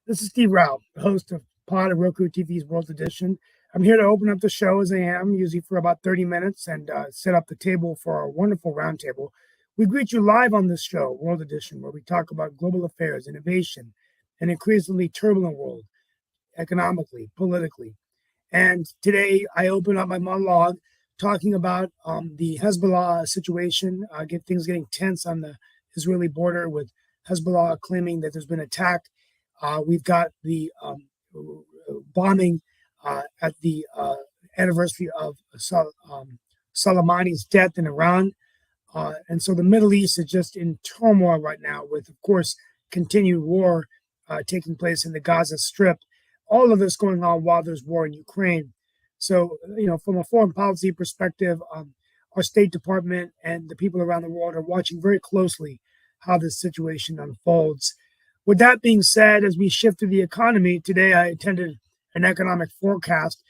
This is Steve Rao, the host of Pod of Roku TV's World Edition. I'm here to open up the show as I am, usually for about 30 minutes, and set up the table for our wonderful roundtable. We greet you live on this show, World Edition, where we talk about global affairs, innovation, an increasingly turbulent world, economically, politically. And today I open up my monologue talking about the Hezbollah situation, get things getting tense on the Israeli border with Hezbollah claiming that there's been an attack. We've got the bombing at the anniversary of Soleimani's death in Iran. And so the Middle East is just in turmoil right now with, of course, continued war taking place in the Gaza Strip. All of this going on while there's war in Ukraine. So, from a foreign policy perspective, our State Department and the people around the world are watching very closely how this situation unfolds. With that being said, as we shift to the economy, today I attended an economic forecast.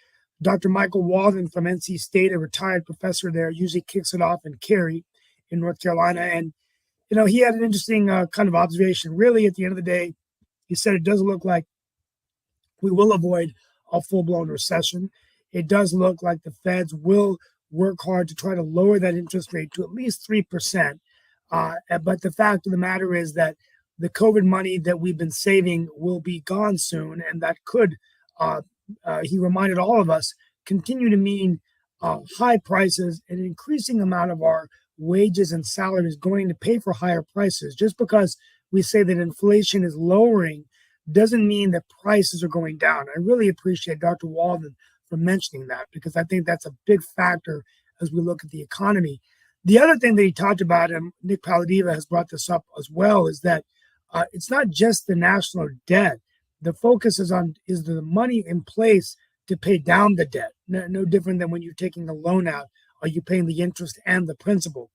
Dr. Michael Walden from NC State, a retired professor there, usually kicks it off in Cary in North Carolina. And, he had an interesting kind of observation. Really, at the end of the day, he said it doesn't look like we will avoid a full-blown recession. It does look like the Feds will work hard to try to lower that interest rate to at least 3%. But the fact of the matter is that the COVID money that we've been saving will be gone soon, and that could, he reminded all of us, continue to mean high prices and an increasing amount of our wages and salaries going to pay for higher prices. Just because we say that inflation is lowering doesn't mean that prices are going down. I really appreciate Dr. Walden for mentioning that, because I think that's a big factor as we look at the economy. The other thing that he talked about, and Nick Paladiva has brought this up as well, is that it's not just the national debt. The focus is the money in place to pay down the debt. No different than when you're taking a loan out. Are you paying the interest and the principal?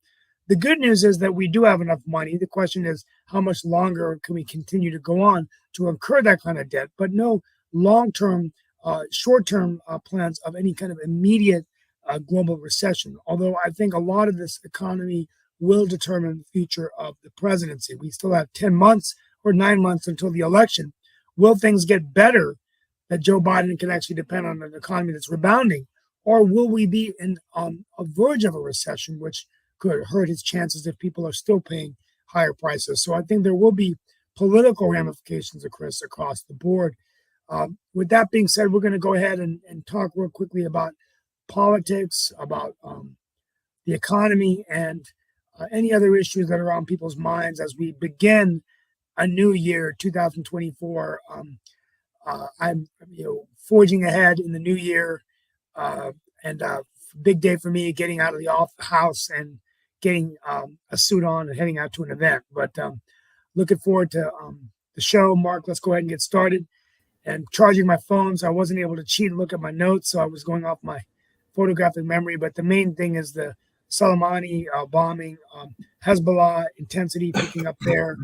The good news is that we do have enough money. The question is, how much longer can we continue to go on to incur that kind of debt? But no long-term, short-term plans of any kind of immediate global recession. Although I think a lot of this economy will determine the future of the presidency. We still have 10 months or 9 months until the election. Will things get better that Joe Biden can actually depend on an economy that's rebounding? Or will we be on a verge of a recession, which could hurt his chances if people are still paying higher prices? So I think there will be political ramifications, Chris, across the board. With that being said, we're going to go ahead and talk real quickly about politics, about the economy, and any other issues that are on people's minds as we begin a new year, 2024. I'm forging ahead in the new year, and big day for me, getting out of the house and getting a suit on and heading out to an event. But looking forward to the show. Mark, let's go ahead and get started. And charging my phone, so I wasn't able to cheat and look at my notes, so I was going off my photographic memory. But the main thing is the Soleimani bombing, Hezbollah intensity picking up there.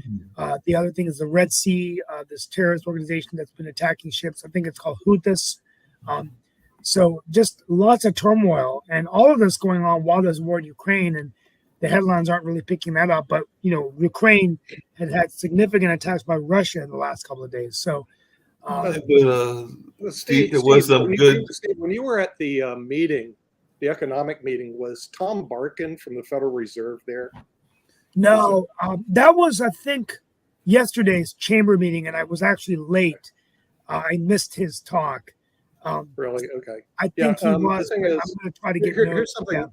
The other thing is the Red Sea, this terrorist organization that's been attacking ships. I think it's called Houthis. So just lots of turmoil, and all of this going on while there's war in Ukraine, and the headlines aren't really picking that up. But, Ukraine had significant attacks by Russia in the last couple of days. So, Steve, it was good. Steve, when you were at the meeting, the economic meeting, was Tom Barkin from the Federal Reserve there? No, that was, I think, yesterday's chamber meeting, and I was actually late. I missed his talk. Really? Okay. I think he was. I'm going to try to get here's something.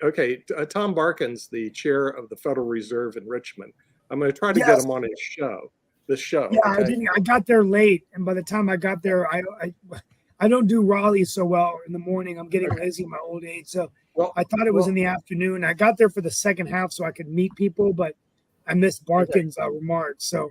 Okay, Tom Barkin's the chair of the Federal Reserve in Richmond. I'm going to try to get him on his show. The show. Yeah, okay? I got there late, and by the time I got there, I don't do Raleigh so well in the morning. I'm getting lazy in my old age, so I thought it was in the afternoon. I got there for the second half so I could meet people, but I missed Barkin's remarks. So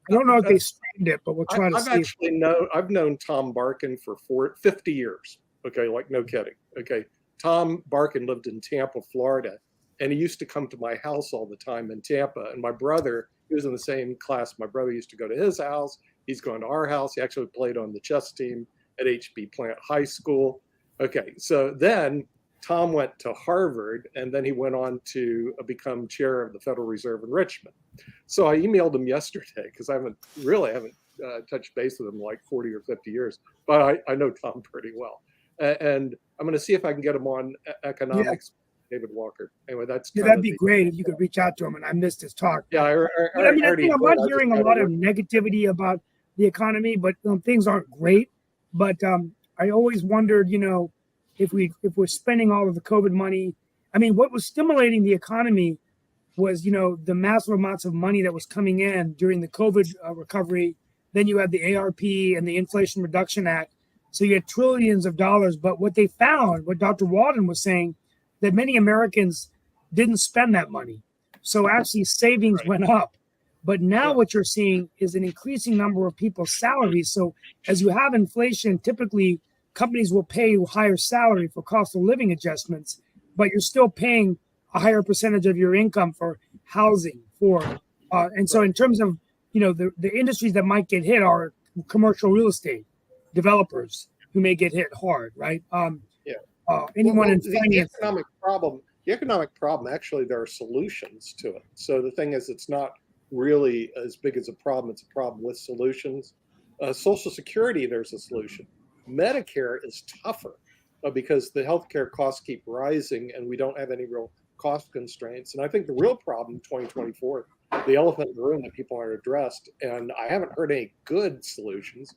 I don't know if they streamed it, but we'll try to see. I've known Tom Barkin for 50 years. Okay, like no kidding. Okay, Tom Barkin lived in Tampa, Florida, and he used to come to my house all the time in Tampa. And my brother, he was in the same class. My brother used to go to his house. He's going to our house. He actually played on the chess team at HB Plant High School. Okay, so then Tom went to Harvard, and then he went on to become chair of the Federal Reserve in Richmond. So I emailed him yesterday because I haven't touched base with him like 40 or 50 years, but I know Tom pretty well. And I'm going to see if I can get him on economics. Yeah. David Walker. Anyway, that's yeah, that'd be great if you could reach out to him. And I missed his talk. Yeah, I mean, I think I'm not hearing a lot of negativity about the economy, but things aren't great. But I always wondered, if we're spending all of the COVID money. I mean, what was stimulating the economy was, the massive amounts of money that was coming in during the COVID recovery. Then you had the ARP and the Inflation Reduction Act. So you had trillions of dollars. But what they found, what Dr. Walden was saying, that many Americans didn't spend that money. So actually savings went up. But now what you're seeing is an increasing number of people's salaries. So as you have inflation, typically companies will pay you higher salary for cost of living adjustments, but you're still paying a higher percentage of your income for housing. And so in terms of, the industries that might get hit are commercial real estate developers who may get hit hard, right? Anyone in finance. The economic problem, actually, there are solutions to it. So the thing is, it's not really as big as a problem. It's a problem with solutions. Social Security, there's a solution. Medicare is tougher because the healthcare costs keep rising and we don't have any real cost constraints. And I think the real problem in 2024, the elephant in the room that people aren't addressed, and I haven't heard any good solutions,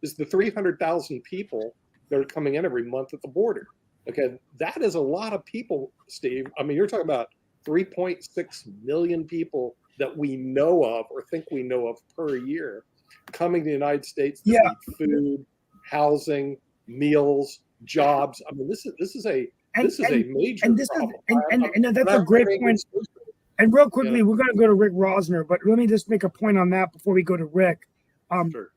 is the 300,000 people that are coming in every month at the border. Okay, that is a lot of people, Steve. I mean, you're talking about 3.6 million people that we know of or think we know of per year coming to the United States to need food, housing, meals, jobs. I mean, this is a major problem. And that's a great point. And real quickly, we're going to go to Rick Rosner, but let me just make a point on that before we go to Rick. Sure.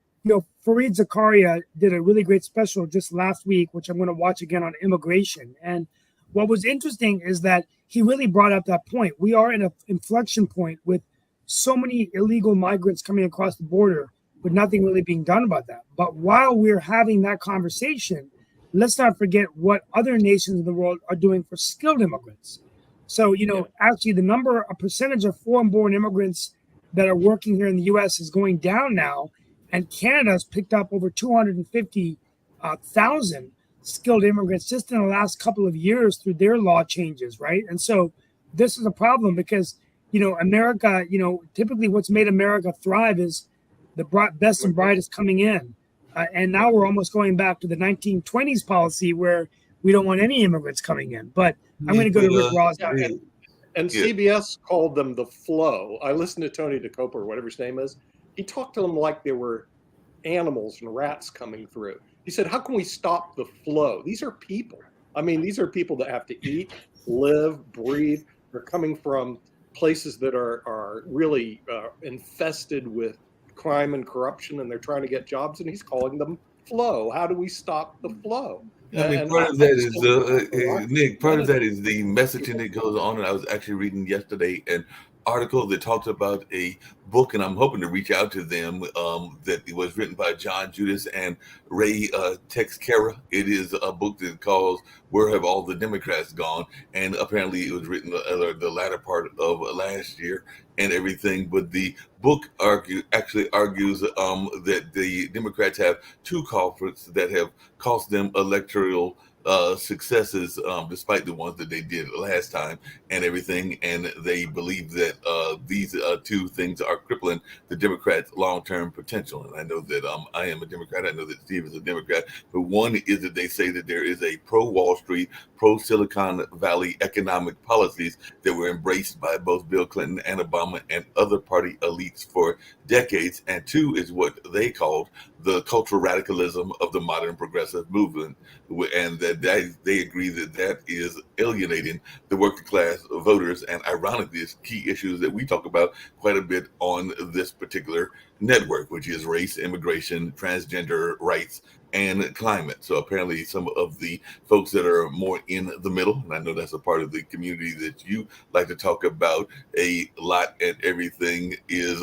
Fareed Zakaria did a really great special just last week, which I'm going to watch again on immigration. And what was interesting is that he really brought up that point. We are at an inflection point with so many illegal migrants coming across the border, but nothing really being done about that. But while we're having that conversation, let's not forget what other nations in the world are doing for skilled immigrants. So, actually a percentage of foreign-born immigrants that are working here in the U.S. is going down now. And Canada's picked up over 250,000 skilled immigrants just in the last couple of years through their law changes, right? And so this is a problem because, America, typically what's made America thrive is the best and brightest coming in. And now we're almost going back to the 1920s policy where we don't want any immigrants coming in. But I'm going to go to Rick Rosner. And CBS called them the flow. I listened to Tony DeCopa or whatever his name is. He talked to them like they were animals and rats coming through. He said, how can we stop the flow? These are people. I mean, these are people that have to eat, live, breathe. They're coming from places that are really infested with crime and corruption, and they're trying to get jobs, and he's calling them flow. How do we stop the flow? I mean, part of that is, Nick, part of that is the messaging that goes on. And I was actually reading yesterday an article that talks about a book, and I'm hoping to reach out to them, that it was written by John Judas and Ray Texeira. It is a book that calls Where Have All the Democrats Gone? And apparently it was written the latter part of last year and everything. But the book actually argues that the Democrats have two culprits that have cost them electoral successes, despite the ones that they did last time and everything. And they believe that these two things are crippling the Democrats' long-term potential. And I know that I am a Democrat. I know that Steve is a Democrat. But one is that they say that there is a pro-Wall Street, pro-Silicon Valley economic policies that were embraced by both Bill Clinton and Obama and other party elites for decades. And two is what they called the cultural radicalism of the modern progressive movement, and that they agree that that is alienating the working class voters. And ironically, it's key issues that we talk about quite a bit on this particular network, which is race, immigration, transgender rights, and climate. So apparently some of the folks that are more in the middle, and I know that's a part of the community that you like to talk about a lot and everything, is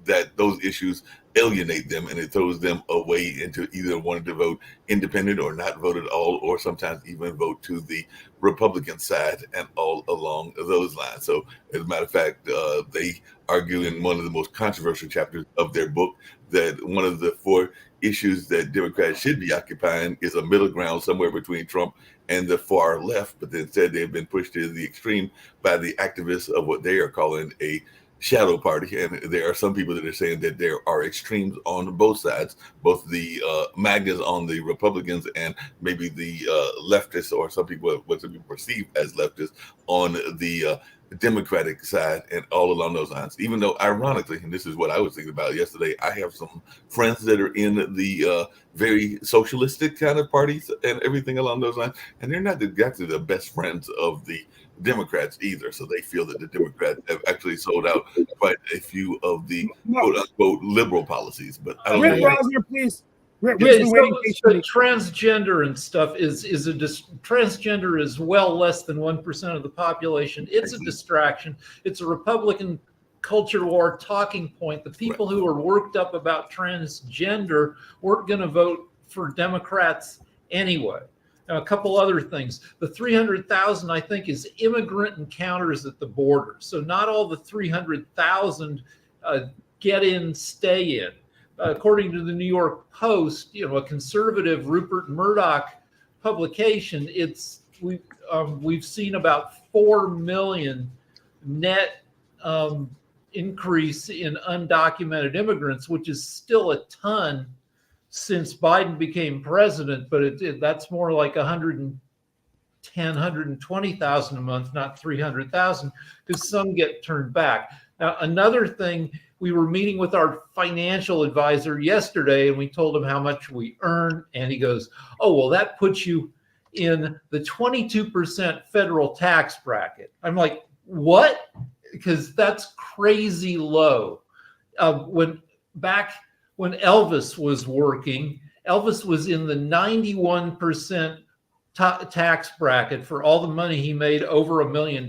that those issues alienate them, and it throws them away into either wanting to vote independent or not vote at all, or sometimes even vote to the Republican side, and all along those lines. So as a matter of fact, they argue in one of the most controversial chapters of their book that one of the four issues that Democrats should be occupying is a middle ground somewhere between Trump and the far left, but instead they've been pushed to the extreme by the activists of what they are calling a shadow party. And there are some people that are saying that there are extremes on both sides, both the MAGAs on the Republicans and maybe the leftists, or some people, what some people perceive as leftists, on the Democratic side, and all along those lines. Even though, ironically, and this is what I was thinking about yesterday, I have some friends that are in the very socialistic kind of parties and everything along those lines, and they're not exactly the best friends of the Democrats either. So they feel that the Democrats have actually sold out quite a few of the quote unquote liberal policies. But I don't Rick know. Rosner, please. Rick's Yeah, been so, waiting so patiently. transgender and stuff transgender is well less than 1% of the population. It's a distraction. It's a Republican culture war talking point. The people who are worked up about transgender weren't going to vote for Democrats anyway. Now, a couple other things. The 300,000, I think, is immigrant encounters at the border. So not all the 300,000 get in, stay in. According to the New York Post, a conservative Rupert Murdoch publication, we've seen about 4 million net increase in undocumented immigrants, which is still a ton since Biden became president, but that's more like 120,000 a month, not 300,000, because some get turned back. Now, another thing, we were meeting with our financial advisor yesterday, and we told him how much we earn, and he goes, "Oh, well, that puts you in the 22% federal tax bracket." I'm like, "What?" Because that's crazy low. When Elvis was working, Elvis was in the 91% tax bracket for all the money he made over $1 million.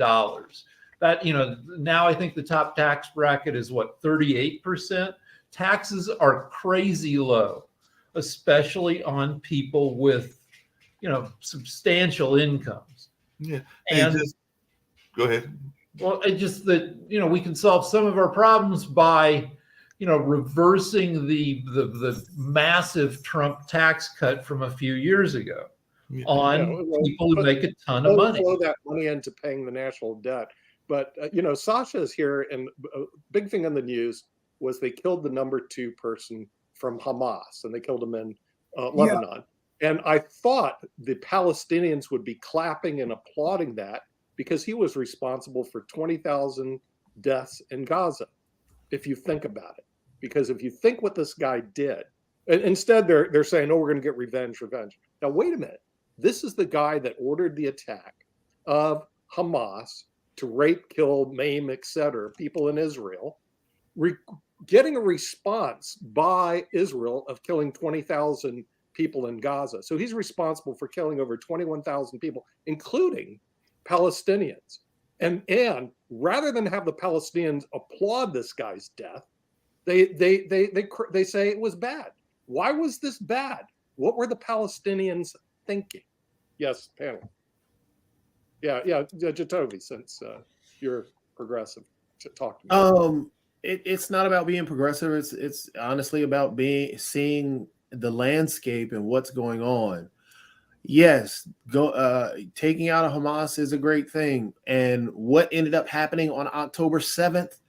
That, now I think the top tax bracket is 38%. Taxes are crazy low, especially on people with, substantial incomes. Yeah. And Go ahead. Well, it just that, we can solve some of our problems by, reversing the massive Trump tax cut from a few years ago on people who make a ton of money. Flow that money into paying the national debt. But, Sasha is here, and a big thing on the news was they killed the number 2 person from Hamas, and they killed him in Lebanon. Yeah. And I thought the Palestinians would be clapping and applauding that because he was responsible for 20,000 deaths in Gaza, if you think about it. Because if you think what this guy did, and instead they're saying, "Oh, we're going to get revenge." Now, wait a minute. This is the guy that ordered the attack of Hamas to rape, kill, maim, etc., people in Israel, getting a response by Israel of killing 20,000 people in Gaza. So he's responsible for killing over 21,000 people, including Palestinians. And rather than have the Palestinians applaud this guy's death, they say it was bad. Why was this bad? What were the Palestinians thinking? Yes, panel. Yeah, Jacoby, since you're progressive, talk to me. It's not about being progressive. It's honestly about seeing the landscape and what's going on. Yes, taking out of Hamas is a great thing. And what ended up happening on October 7th,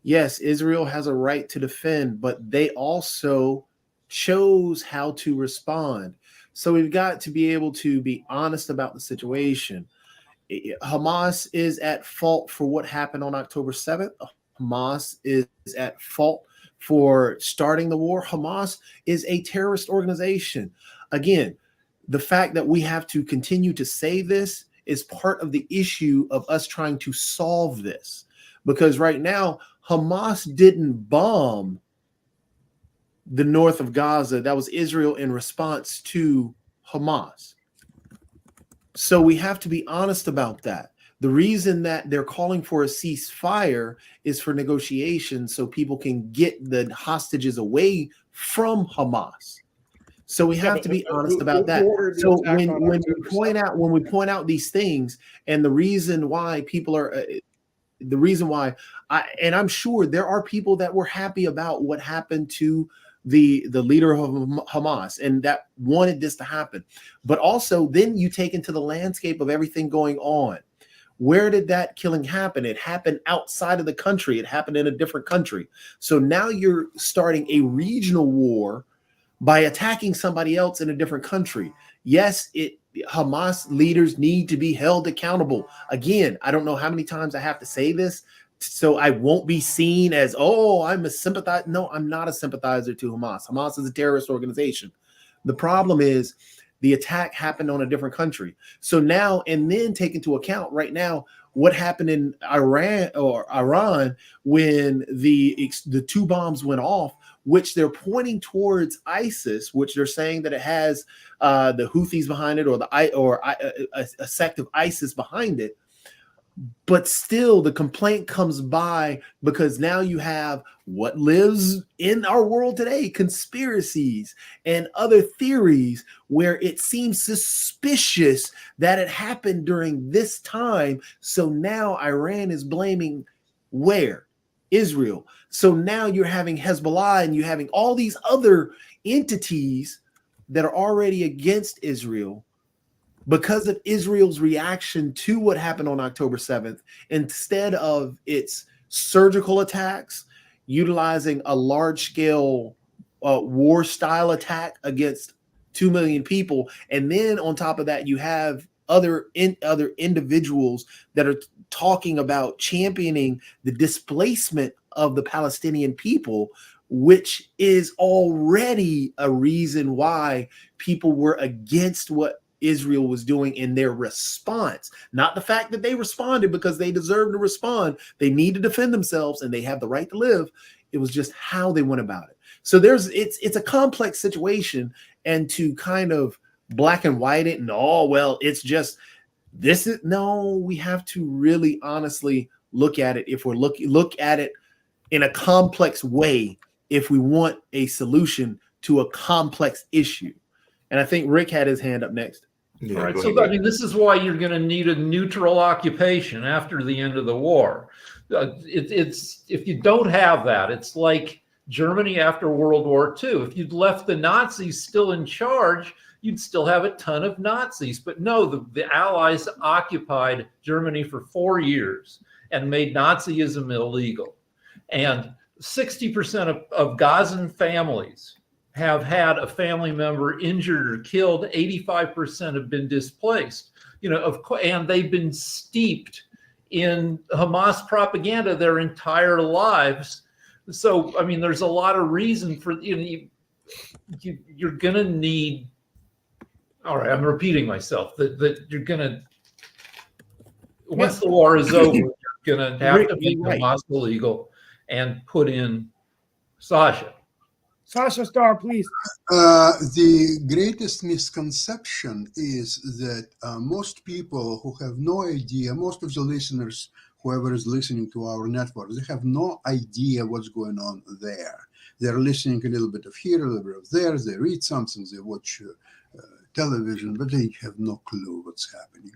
yes, Israel has a right to defend, but they also chose how to respond. So we've got to be able to be honest about the situation. Hamas is at fault for what happened on October 7th. Hamas is at fault for starting the war. Hamas is a terrorist organization. Again, the fact that we have to continue to say this is part of the issue of us trying to solve this. Because right now, Hamas didn't bomb the north of Gaza. That was Israel in response to Hamas. So we have to be honest about that. The reason that they're calling for a ceasefire is for negotiations so people can get the hostages away from Hamas. So we have to be honest about that. So when we point out these things, and the reason why people are, I'm sure there are people that were happy about what happened to the leader of Hamas, and that wanted this to happen. But also, then you take into the landscape of everything going on. Where did that killing happen? It happened outside of the country. It happened in a different country. So now you're starting a regional war by attacking somebody else in a different country. Yes, Hamas leaders need to be held accountable. Again, I don't know how many times I have to say this, so I won't be seen as, oh, I'm a sympathizer. No, I'm not a sympathizer to Hamas. Hamas is a terrorist organization. The problem is the attack happened on a different country. So now, and then take into account right now what happened in Iran when the 2 bombs went off, which they're pointing towards ISIS, which they're saying that it has the Houthis behind it, or a sect of ISIS behind it. But still, the complaint comes by because now you have what lives in our world today, conspiracies and other theories where it seems suspicious that it happened during this time. So now Iran is blaming where? Israel. So now you're having Hezbollah and you're having all these other entities that are already against Israel because of Israel's reaction to what happened on October 7th. Instead of its surgical attacks, utilizing a large-scale war-style attack against 2 million people. And then on top of that, you have other individuals that are talking about championing the displacement of the Palestinian people, which is already a reason why people were against what Israel was doing in their response. Not the fact that they responded because they deserve to respond. They need to defend themselves and they have the right to live. It was just how they went about it. So it's a complex situation, and to kind of black and white it and it's just this is we have to really honestly look at it. If we're look at it in a complex way, if we want a solution to a complex issue. And I think Rick had his hand up next. Yeah, All right. go So, ahead. I mean, this is why you're going to need a neutral occupation after the end of the war. It's if you don't have that, it's like Germany after World War II. If you'd left the Nazis still in charge, you'd still have a ton of Nazis. But no, the Allies occupied Germany for 4 years and made Nazism illegal. And 60% of Gazan families have had a family member injured or killed. 85% have been displaced. And they've been steeped in Hamas propaganda their entire lives. So, I mean, there's a lot of reason for you're going to need. All right, I'm repeating myself. That you're going to once the war is over, you're going to have to make Hamas illegal and put in Sasha. Sasha Starr, please. The greatest misconception is that most people who have no idea, most of the listeners, whoever is listening to our network, they have no idea what's going on there. They're listening a little bit of here, a little bit of there. They read something, they watch television, but they have no clue what's happening.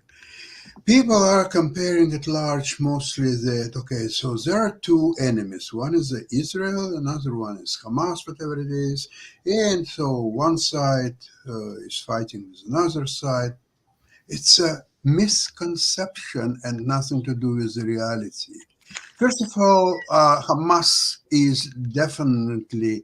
People are comparing at large mostly that, okay, so there are 2 enemies. One is Israel, another one is Hamas, whatever it is. And so one side is fighting with another side. It's a misconception and nothing to do with the reality. First of all, Hamas is definitely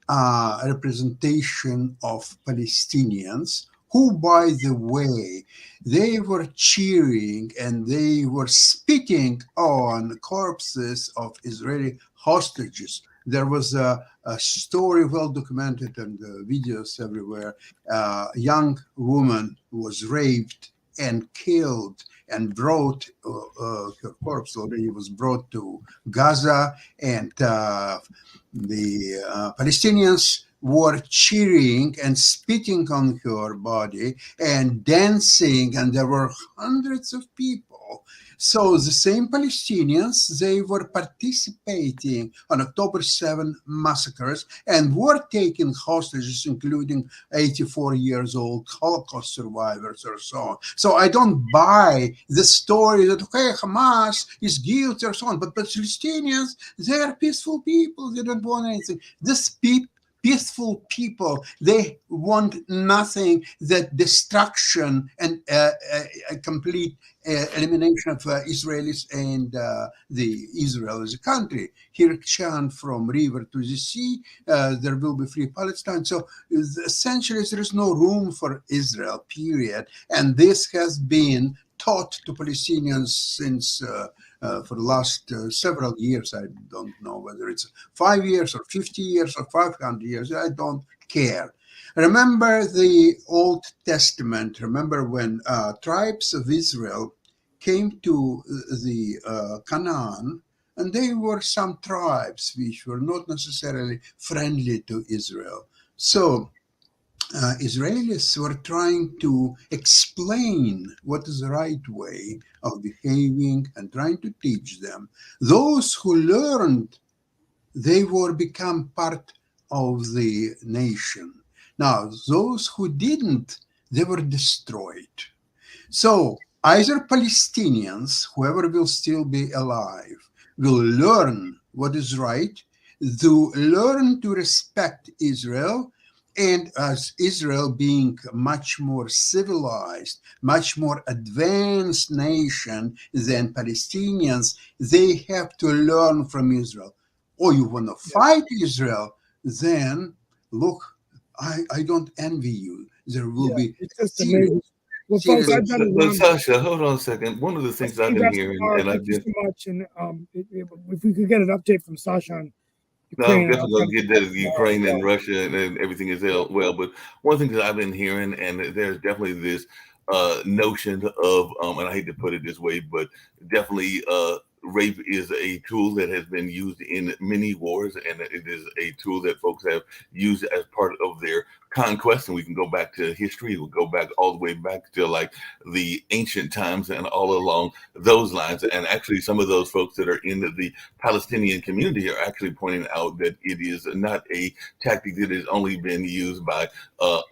a representation of Palestinians who, by the way, they were cheering and they were spitting on corpses of Israeli hostages. There was a story well documented and videos everywhere. A young woman was raped and killed and brought, her corpse already was brought to Gaza, and the Palestinians were cheering and spitting on her body and dancing, and there were hundreds of people. So the same Palestinians, they were participating on October 7 massacres and were taking hostages, including 84 years old Holocaust survivors or so on. So I don't buy the story that, okay, Hamas is guilty or so on, but Palestinians, they are peaceful people. They don't want anything. The spit peaceful people. They want nothing that destruction and a complete elimination of Israelis and the Israel as a country. Here chant from river to the sea, there will be free Palestine. So essentially there is no room for Israel, period. And this has been taught to Palestinians since for the last several years. I don't know whether it's 5 years or 50 years or 500 years. I don't care. Remember the Old Testament. Remember when tribes of Israel came to the Canaan, and they were some tribes which were not necessarily friendly to Israel. So Israelis were trying to explain what is the right way of behaving and trying to teach them. Those who learned, they were become part of the nation. Now, those who didn't, they were destroyed. So either Palestinians, whoever will still be alive, will learn what is right, to learn to respect Israel, and as Israel being much more civilized, much more advanced nation than Palestinians, they have to learn from Israel. Or you want to fight Israel, then look, I don't envy you. There will be it's just amazing. Well, folks, I've got to But run. Sasha, hold on a second. One of the things I've been hearing, and I've Thank you been so much. And if we could get an update from Sasha on no, I'm Ukraine, definitely going to get that Ukraine and Russia and everything is well. But one thing that I've been hearing, and there's definitely this notion of, and I hate to put it this way, but definitely rape is a tool that has been used in many wars, and it is a tool that folks have used as part of their conquest. And we can go back to history. We'll go back all the way back to like the ancient times and all along those lines. And actually some of those folks that are in the Palestinian community are actually pointing out that it is not a tactic that has only been used by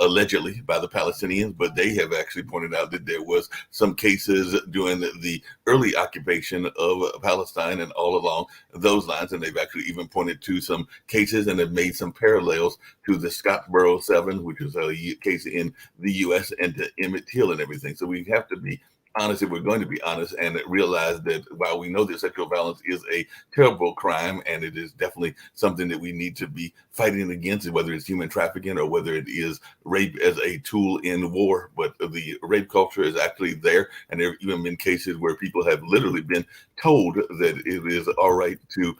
allegedly by the Palestinians, but they have actually pointed out that there was some cases during the early occupation of Palestine and all along those lines. And they've actually even pointed to some cases and have made some parallels to the Scottsboro 7, which is a case in the U.S., and to Emmett Till and everything. So we have to be honest if we're going to be honest and realize that while we know that sexual violence is a terrible crime and it is definitely something that we need to be fighting against, whether it's human trafficking or whether it is rape as a tool in war, but the rape culture is actually there. And there have even been cases where people have literally been told that it is all right to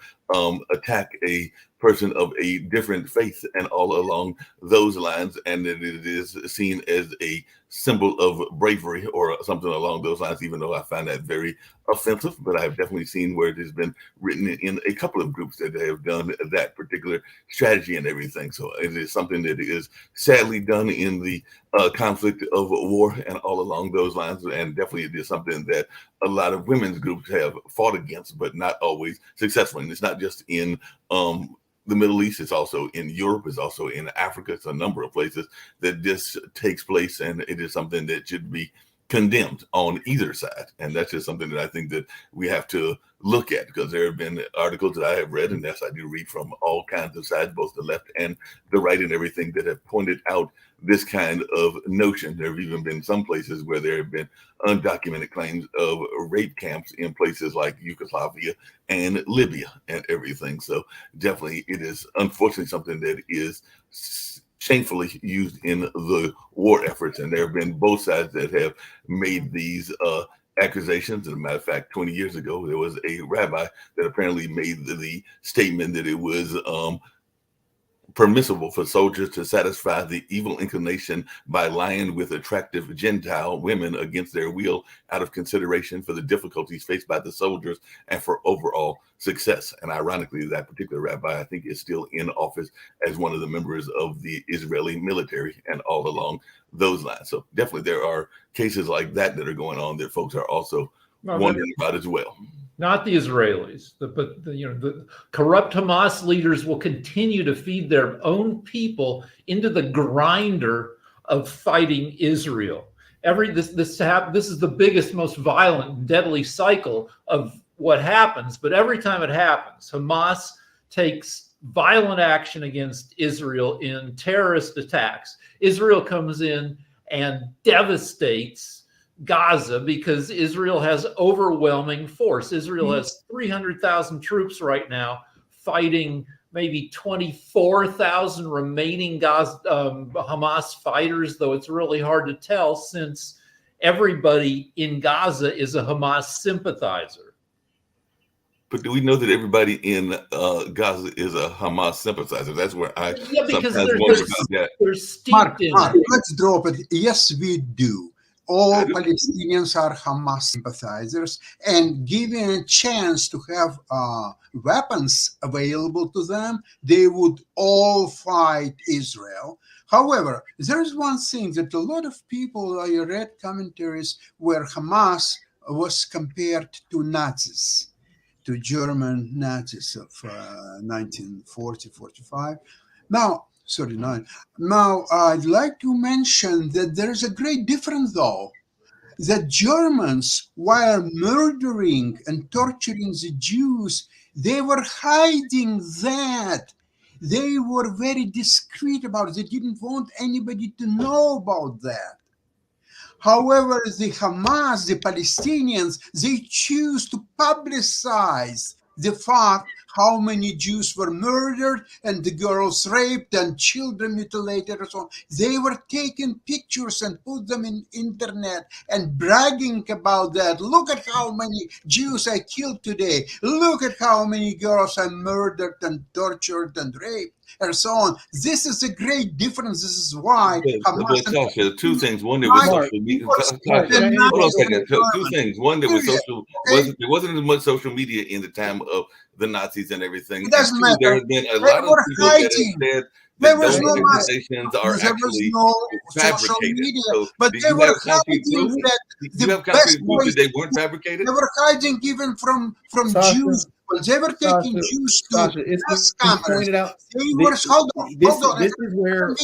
attack a person of a different faith and all along those lines, and that it is seen as a symbol of bravery or something along those lines, even though I find that very offensive. But I have definitely seen where it has been written in a couple of groups that have done that particular strategy and everything. So it is something that is sadly done in the conflict of war and all along those lines. And definitely it is something that a lot of women's groups have fought against, but not always successfully. And it's not just in the Middle East, it's also in Europe, it's also in Africa. It's a number of places that this takes place, and it is something that should be condemned on either side. And that's just something that I think that we have to look at, because there have been articles that I have read, and yes, I do read from all kinds of sides, both the left and the right and everything, that have pointed out this kind of notion. There have even been some places where there have been undocumented claims of rape camps in places like Yugoslavia and Libya and everything. So definitely it is unfortunately something that is shamefully used in the war efforts. And there have been both sides that have made these accusations. As a matter of fact, 20 years ago, there was a rabbi that apparently made the statement that it was permissible for soldiers to satisfy the evil inclination by lying with attractive Gentile women against their will out of consideration for the difficulties faced by the soldiers and for overall success. And ironically, that particular rabbi, I think, is still in office as one of the members of the Israeli military and all along those lines. So definitely there are cases like that that are going on that folks are also wondering about as well. Not the Israelis, but the corrupt Hamas leaders will continue to feed their own people into the grinder of fighting Israel. This is the biggest, most violent, deadly cycle of what happens. But every time it happens, Hamas takes violent action against Israel in terrorist attacks. Israel comes in and devastates Gaza because Israel has overwhelming force. Israel has 300,000 troops right now fighting maybe 24,000 remaining Gaza, Hamas fighters, though it's really hard to tell since everybody in Gaza is a Hamas sympathizer. But do we know that everybody in Gaza is a Hamas sympathizer? That's where I because sometimes wonder about that. they're steeped in it. Let's drop it. Yes, we do. All Palestinians are Hamas sympathizers, and given a chance to have weapons available to them, they would all fight Israel. However, there is one thing that a lot of people, I read commentaries where Hamas was compared to Nazis, to German Nazis of 1940-45. Now, I'd like to mention that there is a great difference, though, that Germans, while murdering and torturing the Jews, they were hiding that. They were very discreet about it. They didn't want anybody to know about that. However, the Hamas, the Palestinians, they choose to publicize the fact how many Jews were murdered and the girls raped and children mutilated and so on. They were taking pictures and put them in internet and bragging about that. Look at how many Jews I killed today. Look at how many girls I murdered and tortured and raped and so on. This is a great difference. This is why But Sasha, two things. One, there was social media. Sasha, hold on a second. Two things. One, there was there wasn't as much social media in the time of the Nazis and everything. It doesn't matter. There have been a lot of people that have said there that was those no organizations are there actually was no social fabricated. media, So, but do they you were have concrete hiding proof? that Do the you have best concrete proof ways, that they weren't fabricated? they were hiding even from Sasha, Jews. When they were taking Sasha, Jews to Sasha, it's gas been cameras, pointed out. they were, hold on. This is where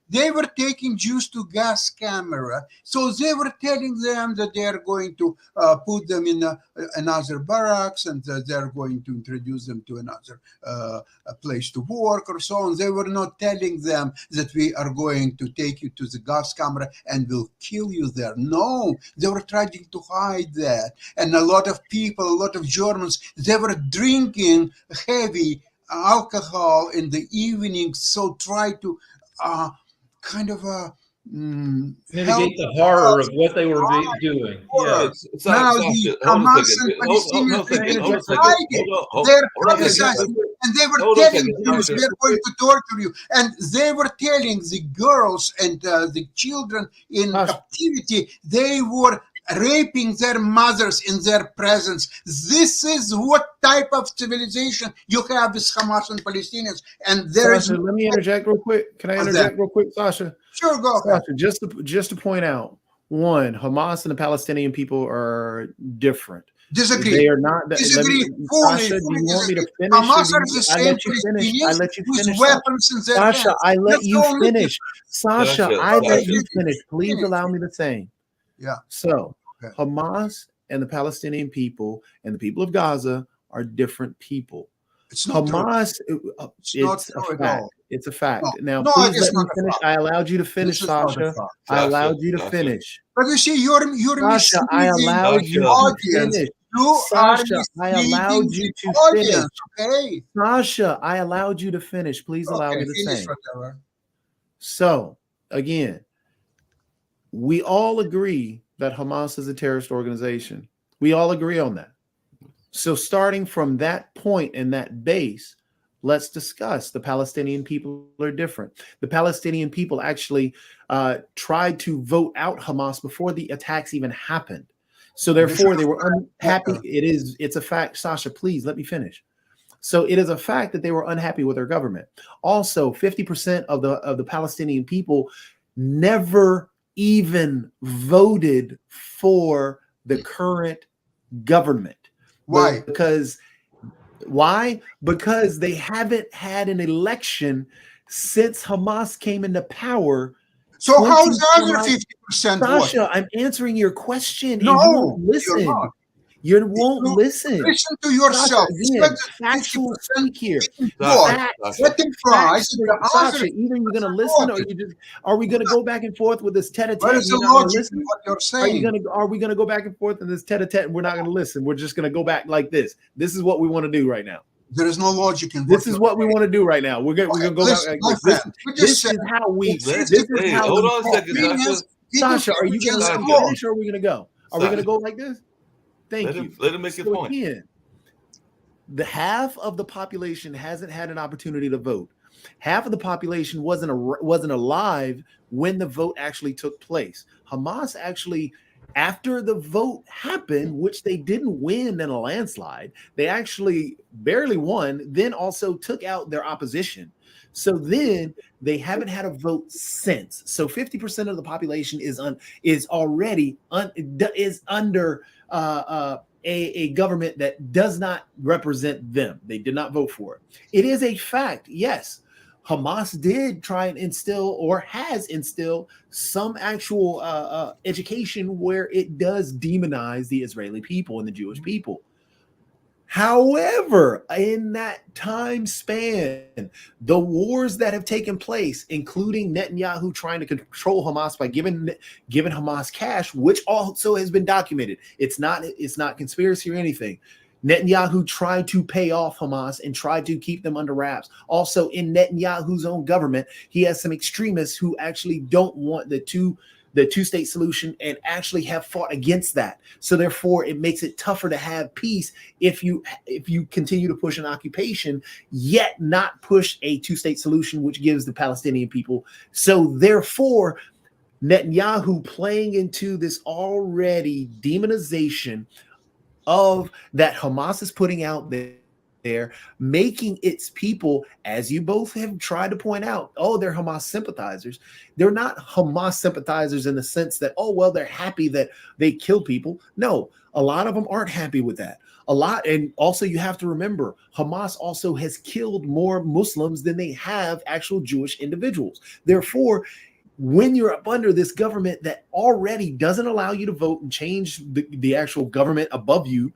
They were taking Jews to gas camera, so they were telling them that they are going to put them in another barracks and they are going to introduce them to another a place to work or so on. They were not telling them that we are going to take you to the gas camera and will kill you there. No, they were trying to hide that. And a lot of people, a lot of Germans, they were drinking heavy alcohol in the evening, so try to kind of Mitigate the horror of what they were doing. Yeah. Now the Hamas and Palestinians, they're publicizing, and they were telling Jews they're going to torture you, and they were telling the girls and the children in captivity they were raping their mothers in their presence. This is what type of civilization you have with Hamas and Palestinians. And there Sasha, let me interject real quick. Can I interject real quick, Sasha? Sure, go ahead. Sasha, just to point out, one, Hamas and the Palestinian people are different. Disagree. They are not. Disagree. Sasha, do you want me to finish? Hamas are the same I let you finish. with weapons in their Sasha, hands. I let That's you the only finish. Sasha, I let you finish. Please Finish. allow me to say. Yeah. So, Okay. Hamas and the Palestinian people and the people of Gaza are different people. It's not true. Hamas, It's not it's true a at fact. all. It's a fact. No. Now, No, please it is let me not a finish. fact. I allowed you to finish, This is not a Sasha. fact. I allowed you to Sasha. finish. But you see, you're Sasha, I misleading allowed you the to audience. finish. You Sasha, are I allowed misleading you the to audience, finish. okay? Sasha, I allowed you to finish. Please allow Okay, me to finish say. whatever. So, again, we all agree that Hamas is a terrorist organization. We all agree on that. So, starting from that point and that base, let's discuss the Palestinian people are different. The Palestinian people actually tried to vote out Hamas before the attacks even happened. So therefore, they were unhappy. It's a fact. Sasha, please let me finish. So it is a fact that they were unhappy with their government. Also, 50% of the Palestinian people never even voted for the current government. Why? Why? Because they haven't had an election since Hamas came into power. So how's the other 50% vote? Sasha, I'm answering your question. No, and you won't listen. you're not. You won't You listen. Listen to yourself. Again, factual speak here. God, Facts. let them try. The Sasha, other, either you're gonna listen or you just are we gonna go back and forth with this tete-a-tete where and is you're the not gonna logic in listen? what you're Are we saying? gonna go back and forth in this tete-a-tete and we're not gonna listen? We're just gonna go back like this. This is what we want to do right now. There is no logic in This is what we want to do right now. We're gonna go Listen, back my like this. friend, we just This said is how we. Let- This is hey, how hold we on a talk. second, Sasha. Sasha, are you gonna let me Sasha. finish or are we gonna go? Are we gonna go like this? Thank you. Let him make his point. Again, the half of the population hasn't had an opportunity to vote. Half of the population wasn't alive when the vote actually took place. Hamas actually, after the vote happened, which they didn't win in a landslide, they actually barely won, then also took out their opposition. So then they haven't had a vote since. So 50% of the population is already under a government that does not represent them. They did not vote for it. It is a fact, yes. Hamas did try and instill or has instilled some actual education where it does demonize the Israeli people and the Jewish people. However, in that time span, the wars that have taken place, including Netanyahu trying to control Hamas by giving Hamas cash, which also has been documented. It's not conspiracy or anything. Netanyahu tried to pay off Hamas and tried to keep them under wraps. Also, in Netanyahu's own government, he has some extremists who actually don't want the two-state solution and actually have fought against that. So therefore, it makes it tougher to have peace if you continue to push an occupation, yet not push a two-state solution, which gives the Palestinian people. So therefore, Netanyahu playing into this already demonization of that Hamas is putting out there, making its people, as you both have tried to point out, oh, they're Hamas sympathizers. They're not Hamas sympathizers in the sense that, oh, well, they're happy that they kill people. No, a lot of them aren't happy with that. And also you have to remember, Hamas also has killed more Muslims than they have actual Jewish individuals. Therefore, when you're up under this government that already doesn't allow you to vote and change the actual government above you,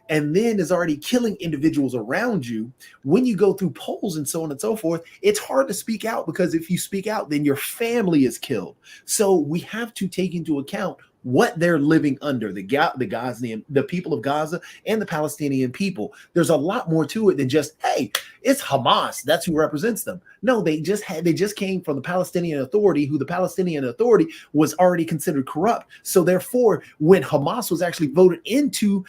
and then is already killing individuals around you, when you go through polls and so on and so forth, it's hard to speak out because if you speak out, then your family is killed. So we have to take into account what they're living under, the Gazan, the people of Gaza and the Palestinian people. There's a lot more to it than just, hey, it's Hamas. That's who represents them. No, they just came from the Palestinian Authority, who the Palestinian Authority was already considered corrupt. So therefore, when Hamas was actually voted into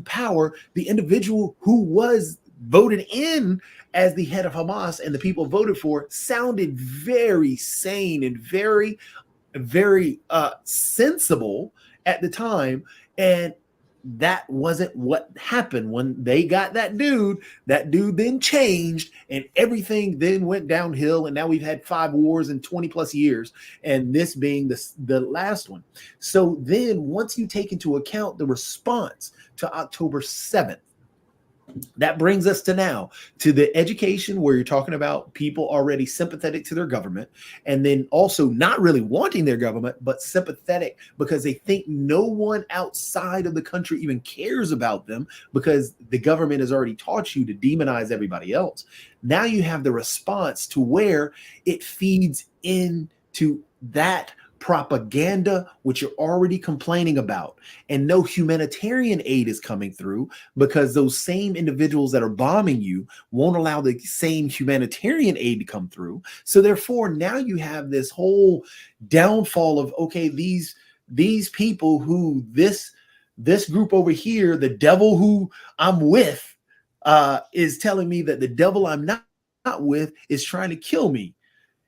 power, the individual who was voted in as the head of Hamas and the people voted for sounded very sane and very sensible at the time, and that wasn't what happened when they got that dude then changed and everything then went downhill, and now we've had 5 wars in 20 plus years, and this being the last one. So then once you take into account the response to October 7th, that brings us to now to the education where you're talking about people already sympathetic to their government, and then also not really wanting their government, but sympathetic because they think no one outside of the country even cares about them because the government has already taught you to demonize everybody else. Now you have the response to where it feeds into that propaganda, which you're already complaining about, and no humanitarian aid is coming through because those same individuals that are bombing you won't allow the same humanitarian aid to come through. So therefore, now you have this whole downfall of, okay, these people who this group over here, the devil who I'm with, is telling me that the devil I'm not with is trying to kill me.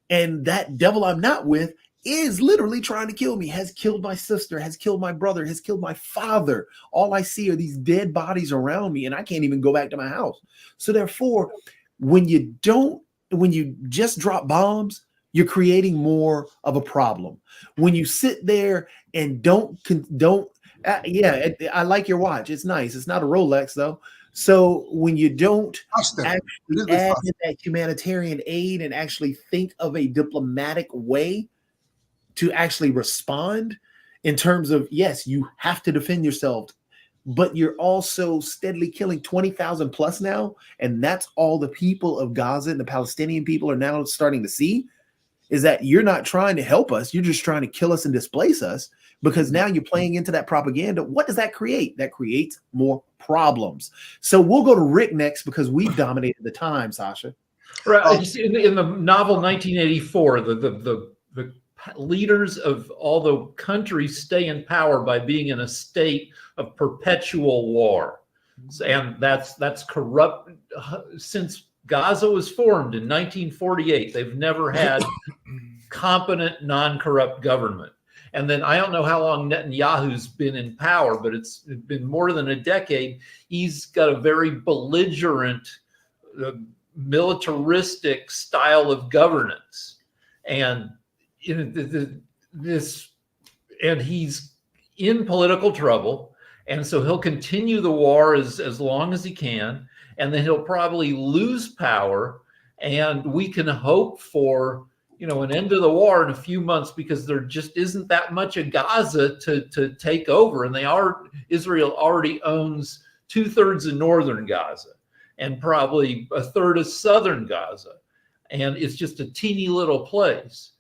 And that devil I'm not with is literally trying to kill me, has killed my sister, has killed my brother, has killed my father. All I see are these dead bodies around me, and I can't even go back to my house. So therefore, when you just drop bombs, you're creating more of a problem. When you sit there and I like your watch. It's nice. It's not a Rolex though. So when you don't actually add in that humanitarian aid and actually think of a diplomatic way to actually respond in terms of, yes, you have to defend yourself. but you're also steadily killing 20,000 plus now. And that's all the people of Gaza and the Palestinian people are now starting to see, is that you're not trying to help us. You're just trying to kill us and displace us, because now you're playing into that propaganda. What does that create? That creates more problems. So we'll go to Rick next because we've dominated the time, Sasha. Right. In the novel 1984, the leaders of all the countries stay in power by being in a state of perpetual war. And that's corrupt. Since Gaza was formed in 1948, they've never had competent, non-corrupt government. And then I don't know how long Netanyahu's been in power, but it's been more than a decade. He's got a very belligerent, militaristic style of governance. And and he's in political trouble, and so he'll continue the war as long as he can, and then he'll probably lose power, and we can hope for an end of the war in a few months, because there just isn't that much of Gaza to take over, and Israel already owns 2/3 of northern Gaza and probably 1/3 of southern Gaza, and it's just a teeny little place.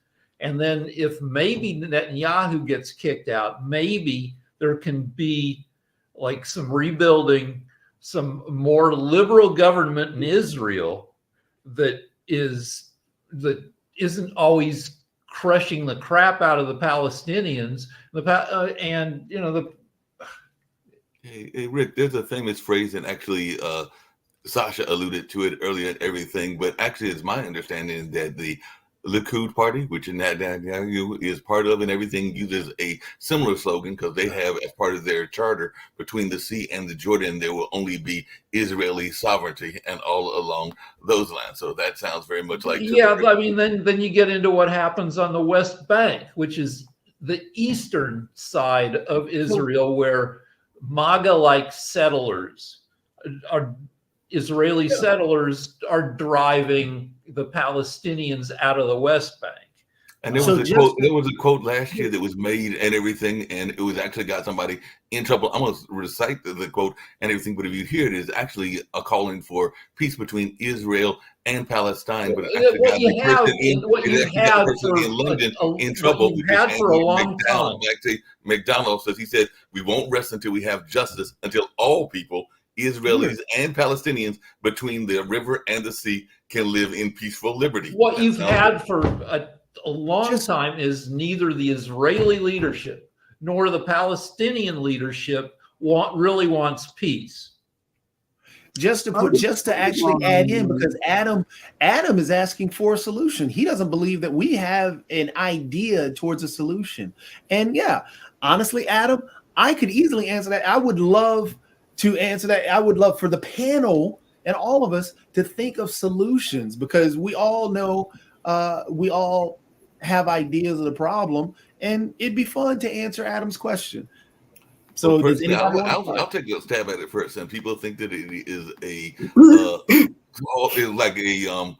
And then if maybe Netanyahu gets kicked out, maybe there can be like some rebuilding, some more liberal government in Israel that isn't always crushing the crap out of the Palestinians. Hey, Rick, there's a famous phrase, and actually Sasha alluded to it earlier and everything, but actually it's my understanding that the Likud party, which Netanyahu is part of and everything, uses a similar slogan, because they have, as part of their charter, between the sea and the Jordan, there will only be Israeli sovereignty, and all along those lines. So that sounds very much like... Yeah, I mean, then you get into what happens on the West Bank, which is the eastern side of Israel, where MAGA-like settlers Israeli settlers are driving the Palestinians out of the West Bank. And there was a quote last year that was made and everything, and it was actually got somebody in trouble. I'm going to recite the quote and everything, but if you hear it, it's actually a calling for peace between Israel and Palestine. But it actually got the person in London in trouble. What you had for a long time. Back to McDonald says, he said, we won't rest until we have justice, until all people, Israelis and Palestinians, between the river and the sea, can live in peaceful liberty. What you've had for a long time is neither the Israeli leadership nor the Palestinian leadership really wants peace. Just to actually add in, because Adam is asking for a solution. He doesn't believe that we have an idea towards a solution. And yeah, honestly, Adam, I could easily answer that. I would love to answer that. I would love for the panel and all of us to think of solutions, because we all know, we all have ideas of the problem, and it'd be fun to answer Adam's question. So I'll take a stab at it first. And people think that it is like a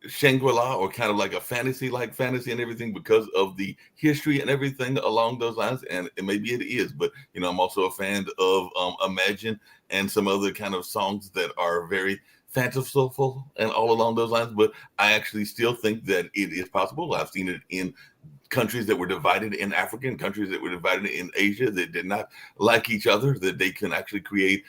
Shangri-La, or kind of like a fantasy and everything, because of the history and everything along those lines. And maybe it is, but I'm also a fan of Imagine and some other kind of songs that are very fanciful and all along those lines. But I actually still think that it is possible. I've seen it in countries that were divided in Africa, and countries that were divided in Asia that did not like each other, that they can actually create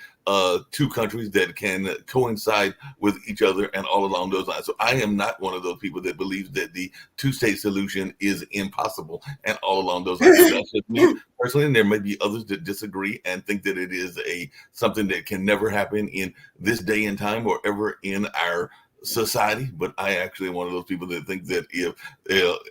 two countries that can coincide with each other and all along those lines. So I am not one of those people that believes that the two-state solution is impossible and all along those lines. That's just me personally, and there may be others that disagree and think that it is something that can never happen in this day and time or ever in our society. But I actually am one of those people that think that if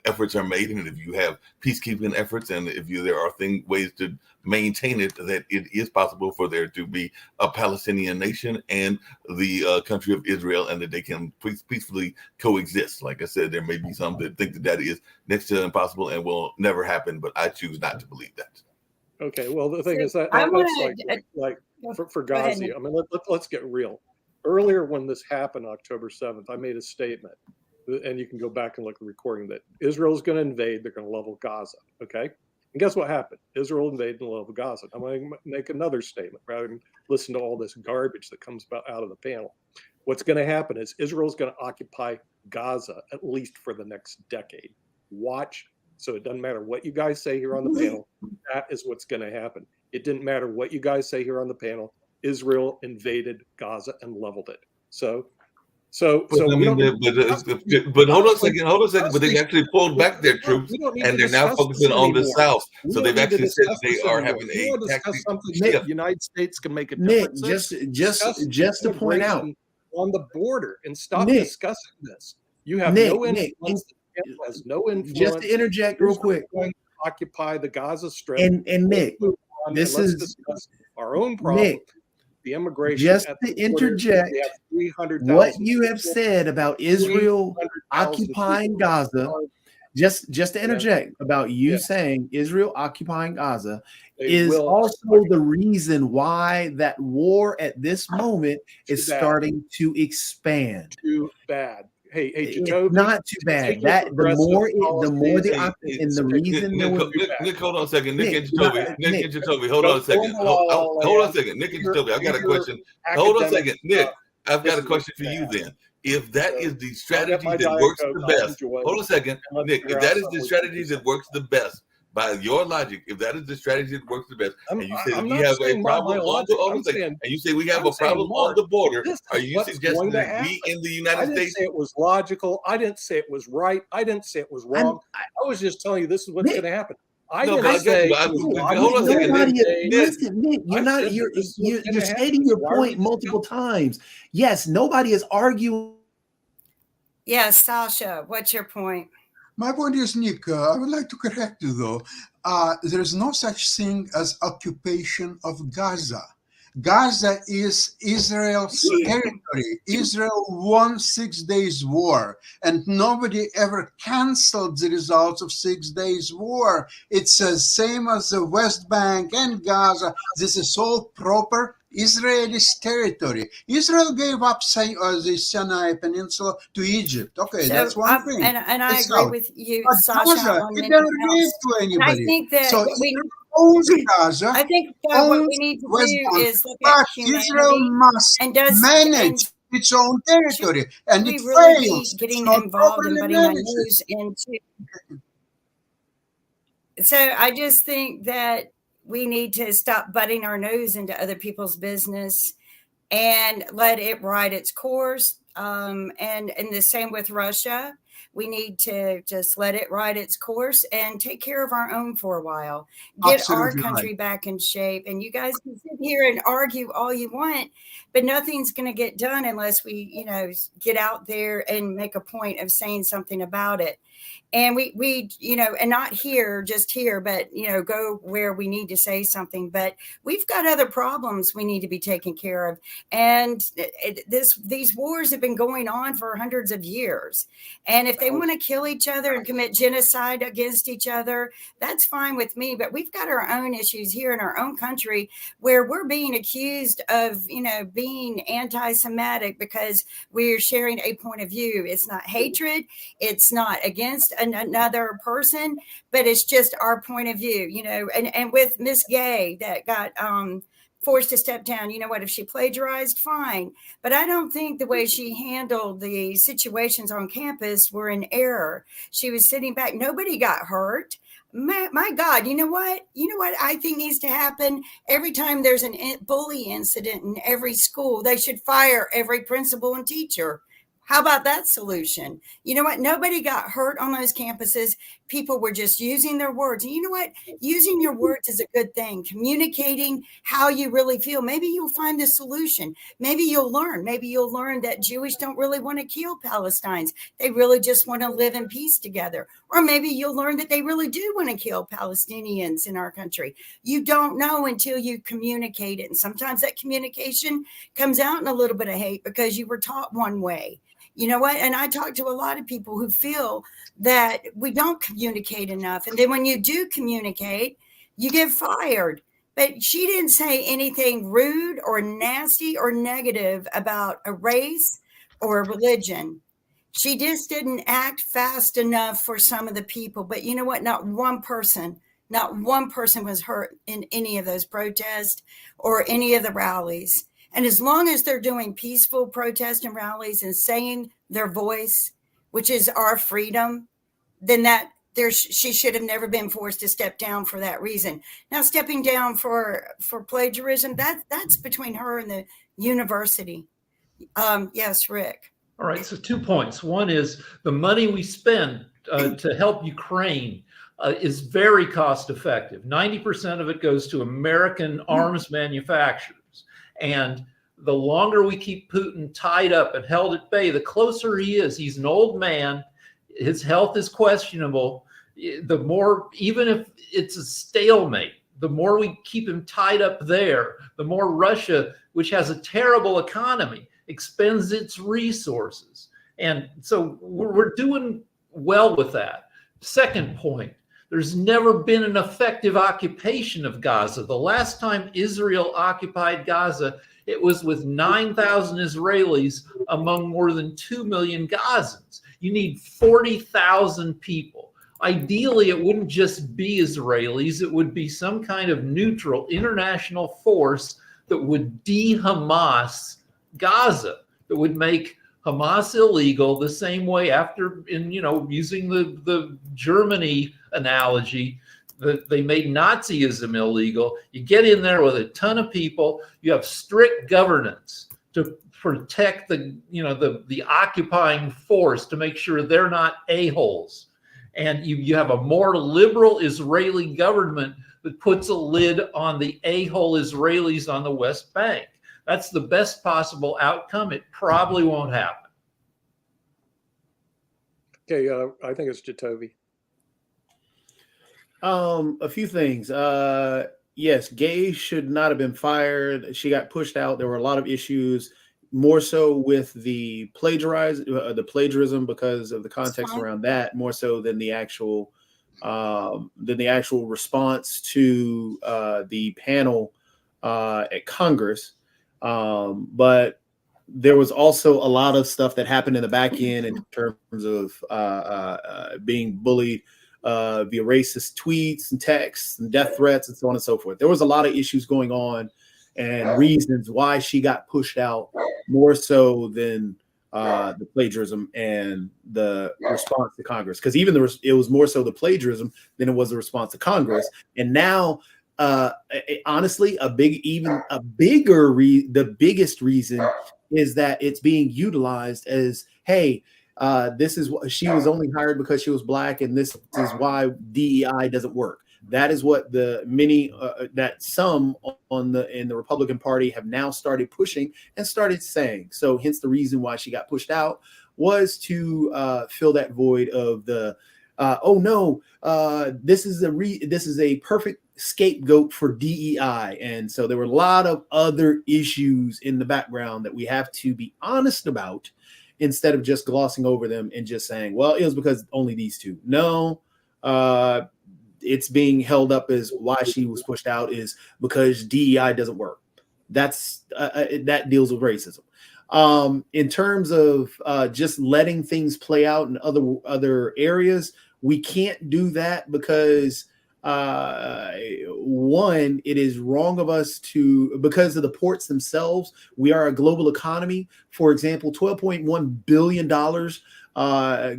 efforts are made, and if you have peacekeeping efforts, and if there are ways to maintain it, that it is possible for there to be a Palestinian nation and the country of Israel, and that they can peacefully coexist. Like I said, there may be some that think that is next to impossible and will never happen, but I choose not to believe that. Okay, well, the thing is that that's for Ghazi. I mean, let's get real. Earlier, when this happened, October 7th, I made a statement, and you can go back and look at the recording, that Israel's going to invade. They're going to level Gaza. Okay, And guess what happened? Israel invaded the level of Gaza. I'm going to make another statement rather than listen to all this garbage that comes out of the panel. What's going to happen is Israel's going to occupy Gaza at least for the next decade. Watch. So it doesn't matter what you guys say here on the panel. That is what's going to happen. It didn't matter what you guys say here on the panel. Israel invaded Gaza and leveled it. But hold on a second. But they actually pulled back their troops, and they're now focusing on the South. So they've actually said they are having a tactic. Something that the United States can make a Nick, difference. just to point out on the border and stop discussing this. You have no influence. Has no influence. Just to interject real quick. Going to occupy the Gaza Strip. And Nick, this is discuss our own problem. Nick, the immigration. just to interject, what you have said about Israel occupying Gaza, just to interject about you saying Israel occupying Gaza is also the reason why that war at this moment is starting to expand. Too bad. Hey, Jacoby, not too bad. That the more and the reason Nick, hold on a second. Nick and Jacoby, hold on a second. Hold on a second. Nick and Jacoby, I got a question. Hold on a second. Nick, I've got a question for you then. If that is the strategy that works the best, hold on a second. Nick, if that is the strategy that works the best, by your logic, if that is the strategy that works the best, and you say we have a problem on the border, are you suggesting that we in the United States? I didn't say it was logical. I didn't say it was right. I didn't say it was wrong. I was just telling you this is what's going to happen. Hold on a second. Nick, you're stating your point multiple times. Yes, nobody is arguing. Yes, Sasha, what's your point? My point is, Nick, I would like to correct you, though. There is no such thing as occupation of Gaza. Gaza is Israel's territory. Israel won 6 days war, and nobody ever canceled the results of 6 days war. It's the same as the West Bank and Gaza. This is all proper Israeli's territory. Israel gave up the Sinai Peninsula to Egypt. Okay, so that's one thing. And I agree with you, Sasha. Gaza, it never gave to anybody. I think that so owns Gaza. I think what we need to do is look at humanity. Israel must manage its own territory, and it really fails. Getting involved in putting our nose into. So I just think that we need to stop butting our nose into other people's business and let it ride its course. And the same with Russia. We need to just let it ride its course and take care of our own for a while. Get Absolutely our country back in shape. And you guys can sit here and argue all you want, but nothing's going to get done unless we, get out there and make a point of saying something about it. And we and not just here, but, go where we need to say something. But we've got other problems we need to be taken care of. And these wars have been going on for hundreds of years. And if they want to kill each other and commit genocide against each other, that's fine with me. But we've got our own issues here in our own country where we're being accused of, being anti-Semitic because we're sharing a point of view. It's not hatred. It's not against another person, but it's just our point of view, and with Miss Gay that got forced to step down, if she plagiarized, fine. But I don't think the way she handled the situations on campus were in error. She was sitting back. Nobody got hurt. My God, you know what I think needs to happen? Every time there's a bully incident in every school, they should fire every principal and teacher. How about that solution? You know what? Nobody got hurt on those campuses. People were just using their words. And you know what? Using your words is a good thing. Communicating how you really feel. Maybe you'll find the solution. Maybe you'll learn. Maybe you'll learn that Jewish don't really want to kill Palestinians. They really just want to live in peace together. Or maybe you'll learn that they really do want to kill Palestinians in our country. You don't know until you communicate it. And sometimes that communication comes out in a little bit of hate because you were taught one way. You know what? And I talk to a lot of people who feel that we don't communicate enough. And then when you do communicate, you get fired. But she didn't say anything rude or nasty or negative about a race or a religion. She just didn't act fast enough for some of the people. But you know what? Not one person Not one person was hurt in any of those protests or any of the rallies. And as long as they're doing peaceful protests and rallies and saying their voice, which is our freedom, then she should have never been forced to step down for that reason. Now, stepping down for plagiarism, that's between her and the university. Yes, Rick. All right, so 2 points. One is the money we spend to help Ukraine is very cost effective. 90% of it goes to American arms manufacturers. And the longer we keep Putin tied up and held at bay, the closer he is. He's an old man. His health is questionable. The more, even if it's a stalemate, the more we keep him tied up there, the more Russia, which has a terrible economy, expends its resources. And so we're doing well with that. Second point, there's never been an effective occupation of Gaza. The last time Israel occupied Gaza, it was with 9,000 Israelis among more than 2 million Gazans. You need 40,000 people. Ideally, it wouldn't just be Israelis. It would be some kind of neutral international force that would de-Hamas Gaza, that would make Hamas illegal the same way using the Germany analogy, that they made Nazism illegal. You get in there with a ton of people, you have strict governance to protect the occupying force, to make sure they're not a-holes. And you have a more liberal Israeli government that puts a lid on the a-hole Israelis on the West Bank. That's the best possible outcome. It probably won't happen. Okay, I think it's Jacoby. A few things. Yes, Gay should not have been fired. She got pushed out. There were a lot of issues, more so with the plagiarism because of the context around that, more so than the actual response to the panel at Congress. But there was also a lot of stuff that happened in the back end in terms of being bullied via racist tweets and texts and death threats and so on and so forth. There was a lot of issues going on and reasons why she got pushed out, more so than the plagiarism and the response to Congress. Because even it was more so the plagiarism than it was the response to Congress. And now, honestly, the biggest reason is that it's being utilized as, hey, this is what she was only hired because she was Black, and this is why DEI doesn't work. That is what some in the Republican Party have now started pushing and started saying. So hence the reason why she got pushed out was to fill that void of the this is a perfect scapegoat for DEI. And so there were a lot of other issues in the background that we have to be honest about, instead of just glossing over them and just saying, well, it was because only these two. No, it's being held up as why she was pushed out is because DEI doesn't work. That deals with racism. In terms of just letting things play out in other areas, we can't do that because one, it is wrong of us because of the ports themselves. We are a global economy. For example, $12.1 billion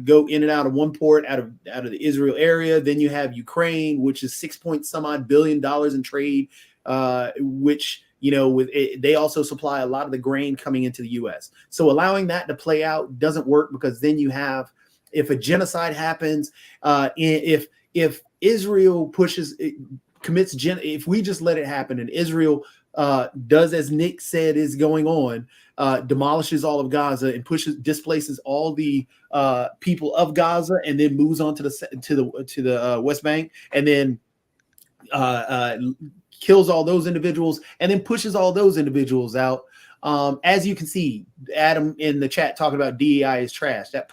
go in and out of one port out of the Israel area. Then you have Ukraine, which is $6 billion in trade, which, they also supply a lot of the grain coming into the U.S. So allowing that to play out doesn't work, because then you have, if a genocide happens, if Israel if we just let it happen and Israel does as Nick said is going on, demolishes all of Gaza and displaces all the people of Gaza, and then moves on to the West Bank, and then kills all those individuals, and then pushes all those individuals out. As you can see, Adam in the chat talking about DEI is trash. That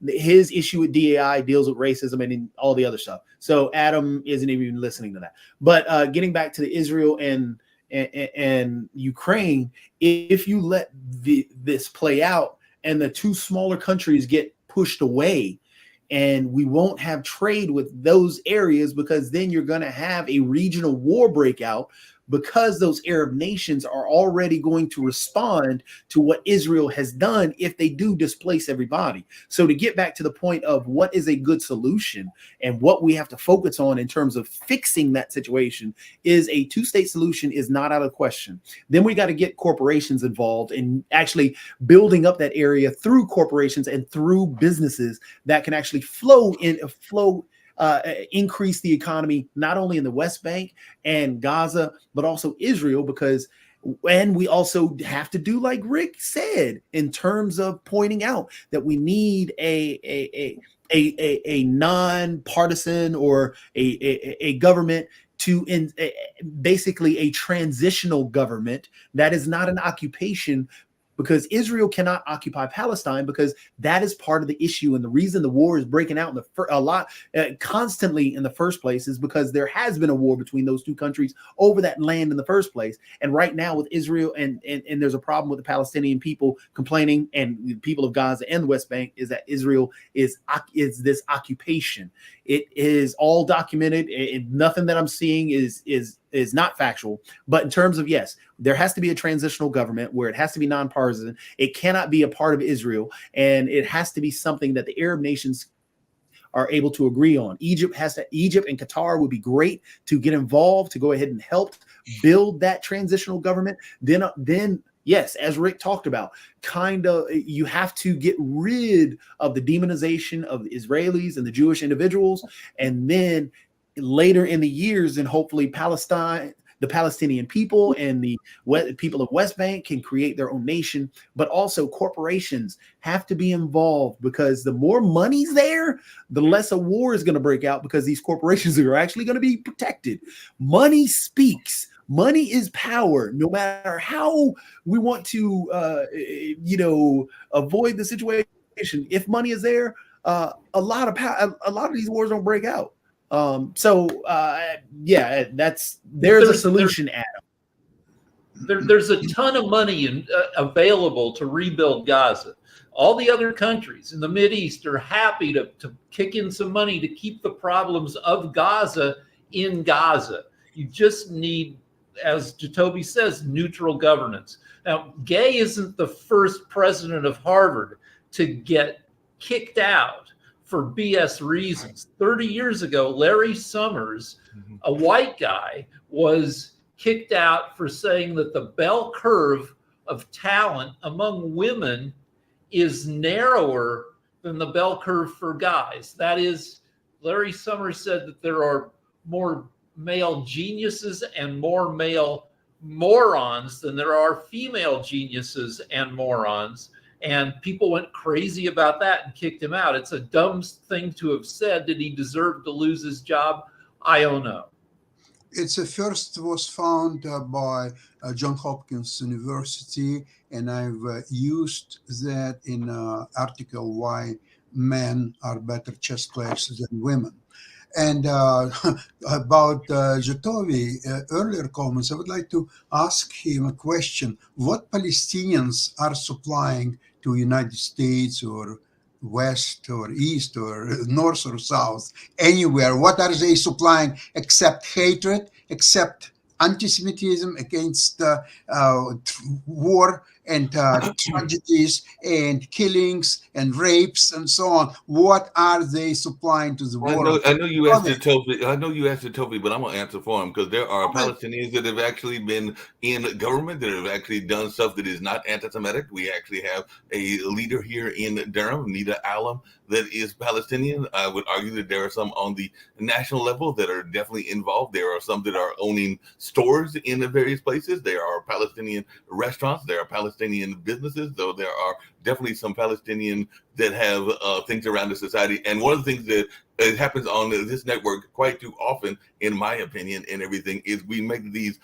his issue with DEI deals with racism and all the other stuff. So Adam isn't even listening to that. But getting back to the Israel and Ukraine, if you let this play out and the two smaller countries get pushed away, and we won't have trade with those areas, because then you're going to have a regional war breakout, because those Arab nations are already going to respond to what Israel has done if they do displace everybody. So to get back to the point of what is a good solution and what we have to focus on in terms of fixing that situation, is a two-state solution is not out of question. Then we got to get corporations involved in actually building up that area through corporations and through businesses that can actually increase the economy, not only in the West Bank and Gaza, but also Israel, and we also have to do like Rick said, in terms of pointing out that we need a non-partisan or a government basically a transitional government that is not an occupation, because Israel cannot occupy Palestine, because that is part of the issue. And the reason the war is breaking out constantly in the first place is because there has been a war between those two countries over that land in the first place. And right now with Israel and there's a problem with the Palestinian people complaining, and the people of Gaza and the West Bank, is that Israel is this occupation. It is all documented. Nothing that I'm seeing is not factual. But in terms of, yes, there has to be a transitional government where it has to be nonpartisan. It cannot be a part of Israel, and it has to be something that the Arab nations are able to agree on. Egypt and Qatar would be great to get involved, to go ahead and help build that transitional government. Then yes, as Rick talked about, you have to get rid of the demonization of the Israelis and the Jewish individuals. And then later in the years, and hopefully Palestine, the Palestinian people and the people of West Bank can create their own nation. But also corporations have to be involved, because the more money's there, the less a war is going to break out, because these corporations are actually going to be protected. Money speaks. Money is power. No matter how we want to, avoid the situation, if money is there, a lot of these wars don't break out. There's a solution, Adam. There's a ton of money available to rebuild Gaza. All the other countries in the Mideast are happy to kick in some money to keep the problems of Gaza in Gaza. You just need, as Jacoby says, neutral governance. Now, Gay isn't the first president of Harvard to get kicked out for BS reasons. 30 years ago, Larry Summers, a white guy, was kicked out for saying that the bell curve of talent among women is narrower than the bell curve for guys. That is, Larry Summers said that there are more male geniuses and more male morons than there are female geniuses and morons. And people went crazy about that and kicked him out. It's a dumb thing to have said. Did he deserve to lose his job? I don't know. It's first was found by Johns Hopkins University, and I've used that in an article, Why Men Are Better Chess Players Than Women. And about Jatovi, earlier comments, I would like to ask him a question. What Palestinians are supplying to United States or West or East or North or South, anywhere? What are they supplying except hatred, except anti-Semitism, against war and tragedies and killings and rapes and so on? What are they supplying to the world? I know you asked it, Toby, but I'm gonna answer for him, because there are Palestinians that have actually been in government that have actually done stuff that is not anti-Semitic. We actually have a leader here in Durham, Nida Alam, that is Palestinian. I would argue that there are some on the national level that are definitely involved. There are some that are owning stores in the various places. There are Palestinian restaurants. There are Palestinian businesses, though there are definitely some Palestinian that have things around the society. And one of the things that happens on this network quite too often, in my opinion, and everything, is we make these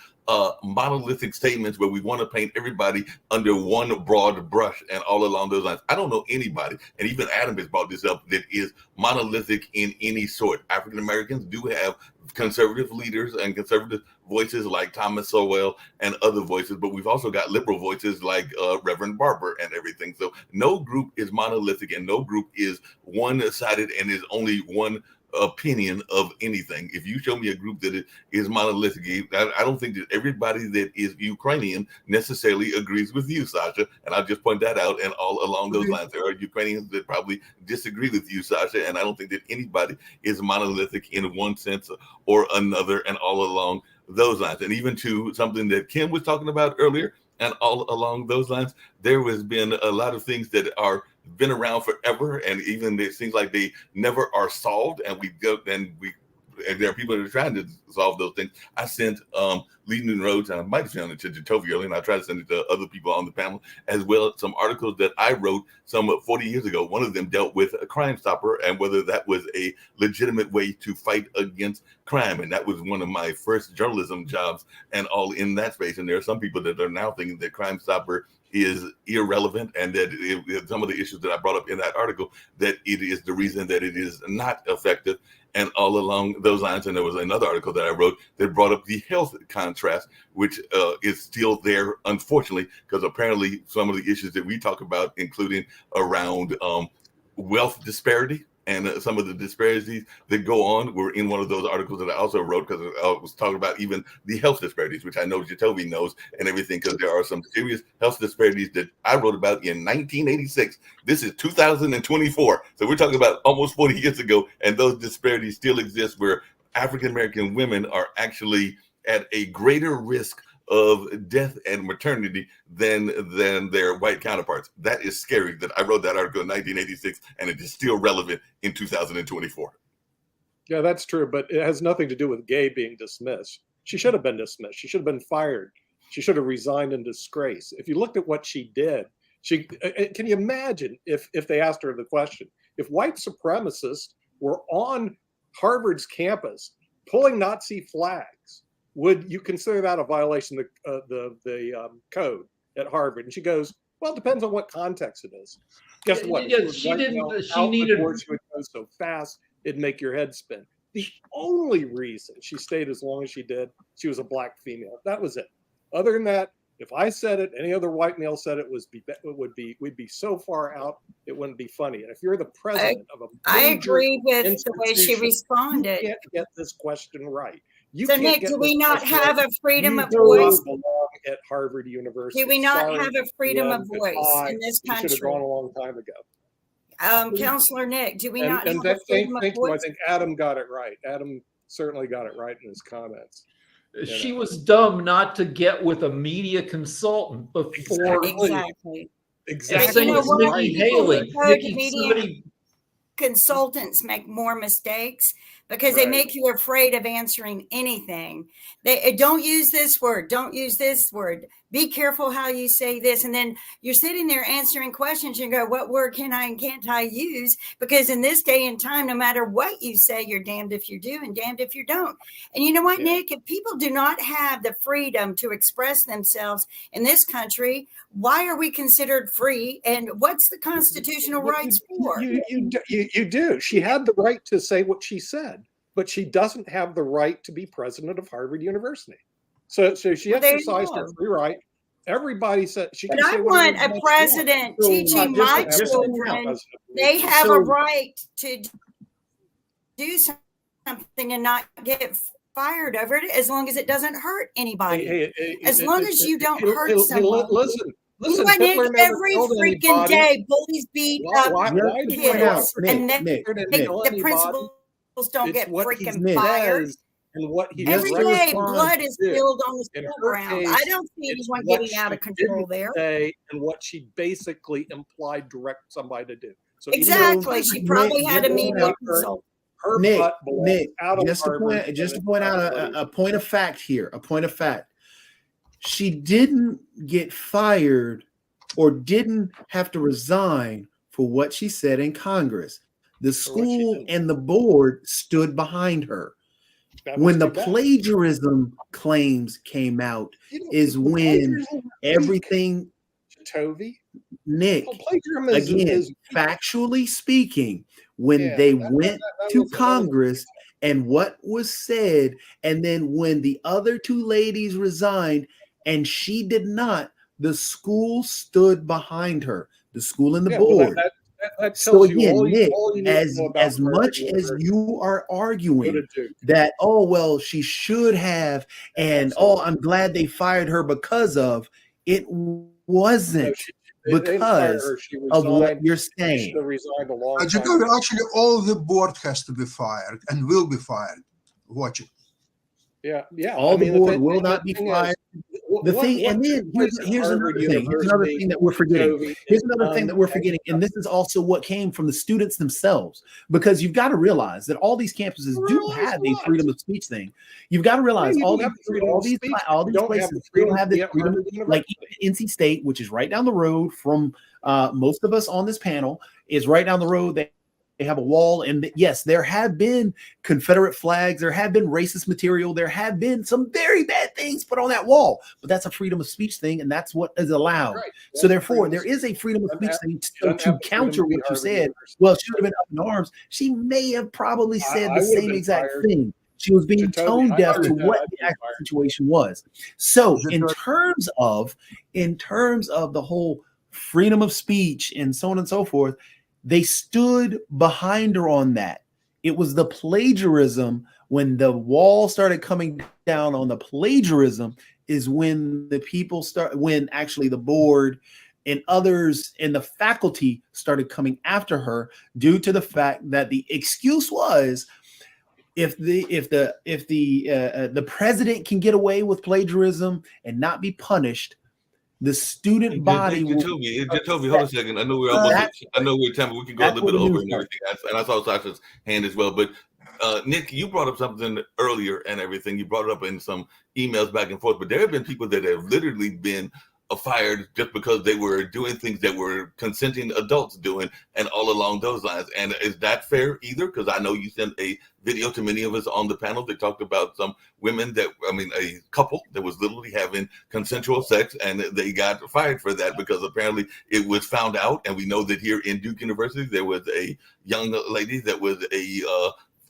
monolithic statements where we want to paint everybody under one broad brush and all along those lines. I don't know anybody, and even Adam has brought this up, that is monolithic in any sort. African Americans do have conservative leaders and conservative voices like Thomas Sowell and other voices, but we've also got liberal voices like Reverend Barber and everything. So no group is monolithic and no group is one-sided and is only one opinion of anything. If you show me a group that is monolithic, I don't think that everybody that is Ukrainian necessarily agrees with you, Sasha. And I'll just point that out. And all along those lines, there are Ukrainians that probably disagree with you, Sasha. And I don't think that anybody is monolithic in one sense or another, and all along those lines. And even to something that Kim was talking about earlier, and all along those lines, there has been a lot of things that are been around forever, and even it seems like they never are solved. And there are people that are trying to solve those things. I sent Leading Roads, and I might have sent it to Jatovia earlier, and I tried to send it to other people on the panel as well. Some articles that I wrote some 40 years ago. One of them dealt with a Crime Stopper and whether that was a legitimate way to fight against crime. And that was one of my first journalism jobs and all in that space. And there are some people that are now thinking that Crime Stopper is irrelevant, and that some of the issues that I brought up in that article, that it is the reason that it is not effective, and all along those lines. And there was another article that I wrote that brought up the health contrast, which is still there, unfortunately, because apparently some of the issues that we talk about, including around wealth disparity, and some of the disparities that go on were in one of those articles that I also wrote, because I was talking about even the health disparities, which I know Jatovia knows and everything, because there are some serious health disparities that I wrote about in 1986. This is 2024. So we're talking about almost 40 years ago, and those disparities still exist, where African-American women are actually at a greater risk of death and maternity than their white counterparts. That is scary that I wrote that article in 1986 and it is still relevant in 2024. Yeah, that's true, but it has nothing to do with Gay being dismissed. She should have been dismissed. She should have been fired. She should have resigned in disgrace. If you looked at what she did, can you imagine if they asked her the question, if white supremacists were on Harvard's campus pulling Nazi flags, would you consider that a violation of the code at Harvard? And she goes, well, it depends on what context it is. Guess what? Yeah, she didn't. She needed. She would go so fast it'd make your head spin. The only reason she stayed as long as she did, she was a black female. That was it. Other than that, if I said it, any other white male said it, we'd be so far out it wouldn't be funny. And if you're the president of a I agree with the way she responded. You can't get this question right. So Nick, do we not have a freedom of voice? At Harvard University. Do we not have a freedom of voice in this country? Should have gone a long time ago. Counselor Nick, do we not have a freedom of voice? I think Adam got it right. Adam certainly got it right in his comments. She was dumb not to get with a media consultant before. Exactly. You know what? Nikki Haley. Consultants make more mistakes because they make you afraid of answering anything. They don't use this word. Don't use this word. Be careful how you say this. And then you're sitting there answering questions and go, what word can I and can't I use? Because in this day and time, no matter what you say, you're damned if you do and damned if you don't. And you know what, Nick? If people do not have the freedom to express themselves in this country, why are we considered free? And what's the constitutional rights for? You do. She had the right to say what she said, but she doesn't have the right to be president of Harvard University. So she exercised her free right. Everybody said she can. But I want a president teaching my children they have a right to do something and not get fired over it, as long as it doesn't hurt anybody. As long as you don't hurt someone. Listen, every freaking day, bullies beat up kids, and the principals don't get freaking fired. And what he every day, blood is spilled on the school ground. I don't see anyone getting out of control there. And what she basically implied direct somebody to do. So exactly, she probably had a media consult. Nick, just to point out a point of fact here. A point of fact. She didn't get fired or didn't have to resign for what she said in Congress. The school and the board stood behind her. When the plagiarism claims came out is when everything. Tovi, Nick, Well, plagiarism again, is factually speaking, when Yeah, they that- went that to was a whole- Congress and what was said, and then when the other two ladies resigned and she did not, the school stood behind her, the school and the Yeah, well, board. that So tells you again, all you, Nick, all you need to know about as much Harvard as University. you are Go arguing to Duke. that, oh well, she should have, and oh, I'm glad they fired her because of it, No, wasn't they didn't fire because her. She of what resigned. you're She should saying. have resigned a long time Jacoby, ago. actually, all the board has to be fired and will be fired. Watch it. Yeah. All the the board thing- will the not be thing is, fired. what- The what- thing, and what then took place at here's Harvard another thing. Here's another University, thing that we're forgetting. Jacoby, Here's is another thing that we're forgetting, and this is also what came from the students themselves, because you've got to realize that all these campuses do Realize have a what? freedom of speech thing. You've got to realize you all do have these, freedom all of these, speech, all you these don't have places the freedom don't have to this be at freedom. Harvard Like University. even NC State, which is right down the road from most of us on this panel, is right down the road. They have a wall, and yes, there have been Confederate flags, there have been racist material, there have been some very bad things put on that wall, but that's a freedom of speech thing, and that's what is allowed. Right. So That's therefore, freedom there of is a freedom of Doesn't speech have- thing. So doesn't to have the freedom counter to be what you Harvard said, University. well, she would have been up in arms. She may have probably I- said I the would have same been exact fired. thing. She was being Jacoby, tone I deaf would to have- what I'd the be actual fired. situation was. So Jacoby- in terms of the whole freedom of speech and so on and so forth, they stood behind her on that. It was the plagiarism. When the wall started coming down on the plagiarism is when the people when actually the board and others in the faculty started coming after her, due to the fact that the excuse was, if the president can get away with plagiarism and not be punished, the student body will. Jacoby, hold a second. I know we're almost. I know we're time, but we can go a That's little bit what it over is, and everything. And I saw Sasha's hand as well. But Nick, you brought up something earlier and everything. You brought it up in some emails back and forth. But there have been people that have literally been fired just because they were doing things that were consenting adults doing, and all along those lines. And is that fair either? Because I know you sent a video to many of us on the panel that talked about some women a couple that was literally having consensual sex, and they got fired for that because apparently it was found out. And we know that here in Duke University, there was a young lady that was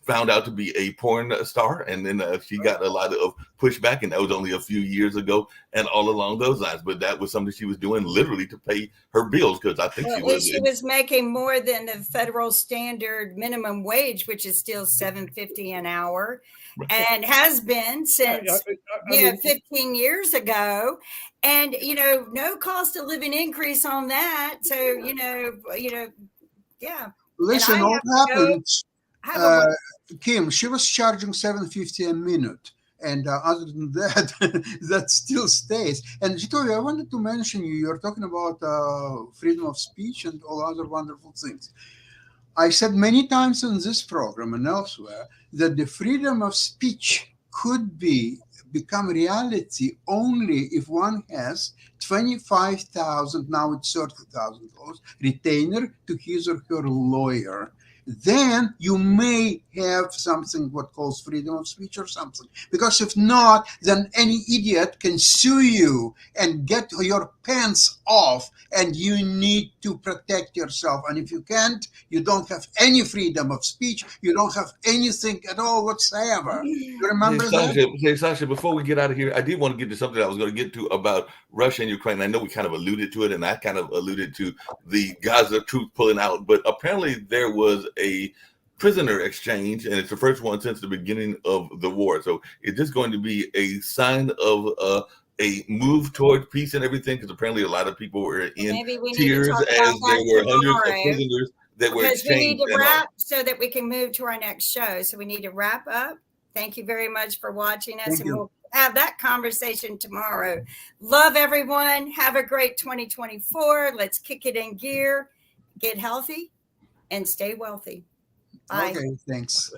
found out to be a porn star, and then she got a lot of pushback, and that was only a few years ago, and all along those lines. But that was something she was doing literally to pay her bills, because I think she was making more than the federal standard minimum wage, which is still $7.50 an hour, and has been since 15 years ago. And no cost of living increase on that. So yeah. Listen, what happens? Kim, she was charging $7.50 a minute, and other than that, that still stays. And Jacoby, I wanted to mention you're talking about freedom of speech and all other wonderful things. I said many times in this program and elsewhere that the freedom of speech could become reality only if one has $25,000, now it's $30,000 retainer to his or her lawyer. Then you may have something what calls freedom of speech or something. Because if not, then any idiot can sue you and get your pants off, and you need to protect yourself. And if you can't, you don't have any freedom of speech. You don't have anything at all whatsoever. You remember that? Sasha, before we get out of here, I did want to get to something I was going to get to about Russia and Ukraine. I know we kind of alluded to it, and I kind of alluded to the Gaza troops pulling out, but apparently there was a prisoner exchange, and it's the first one since the beginning of the war. So is this going to be a sign of a move toward peace and everything? Because apparently a lot of people were in tears as there were hundreds of prisoners that were exchanged. We need to wrap so that we can move to our next show. So we need to wrap up. Thank you very much for watching us, and we'll have that conversation tomorrow. Love everyone. Have a great 2024. Let's kick it in gear, get healthy, and stay wealthy. Bye. Okay, thanks.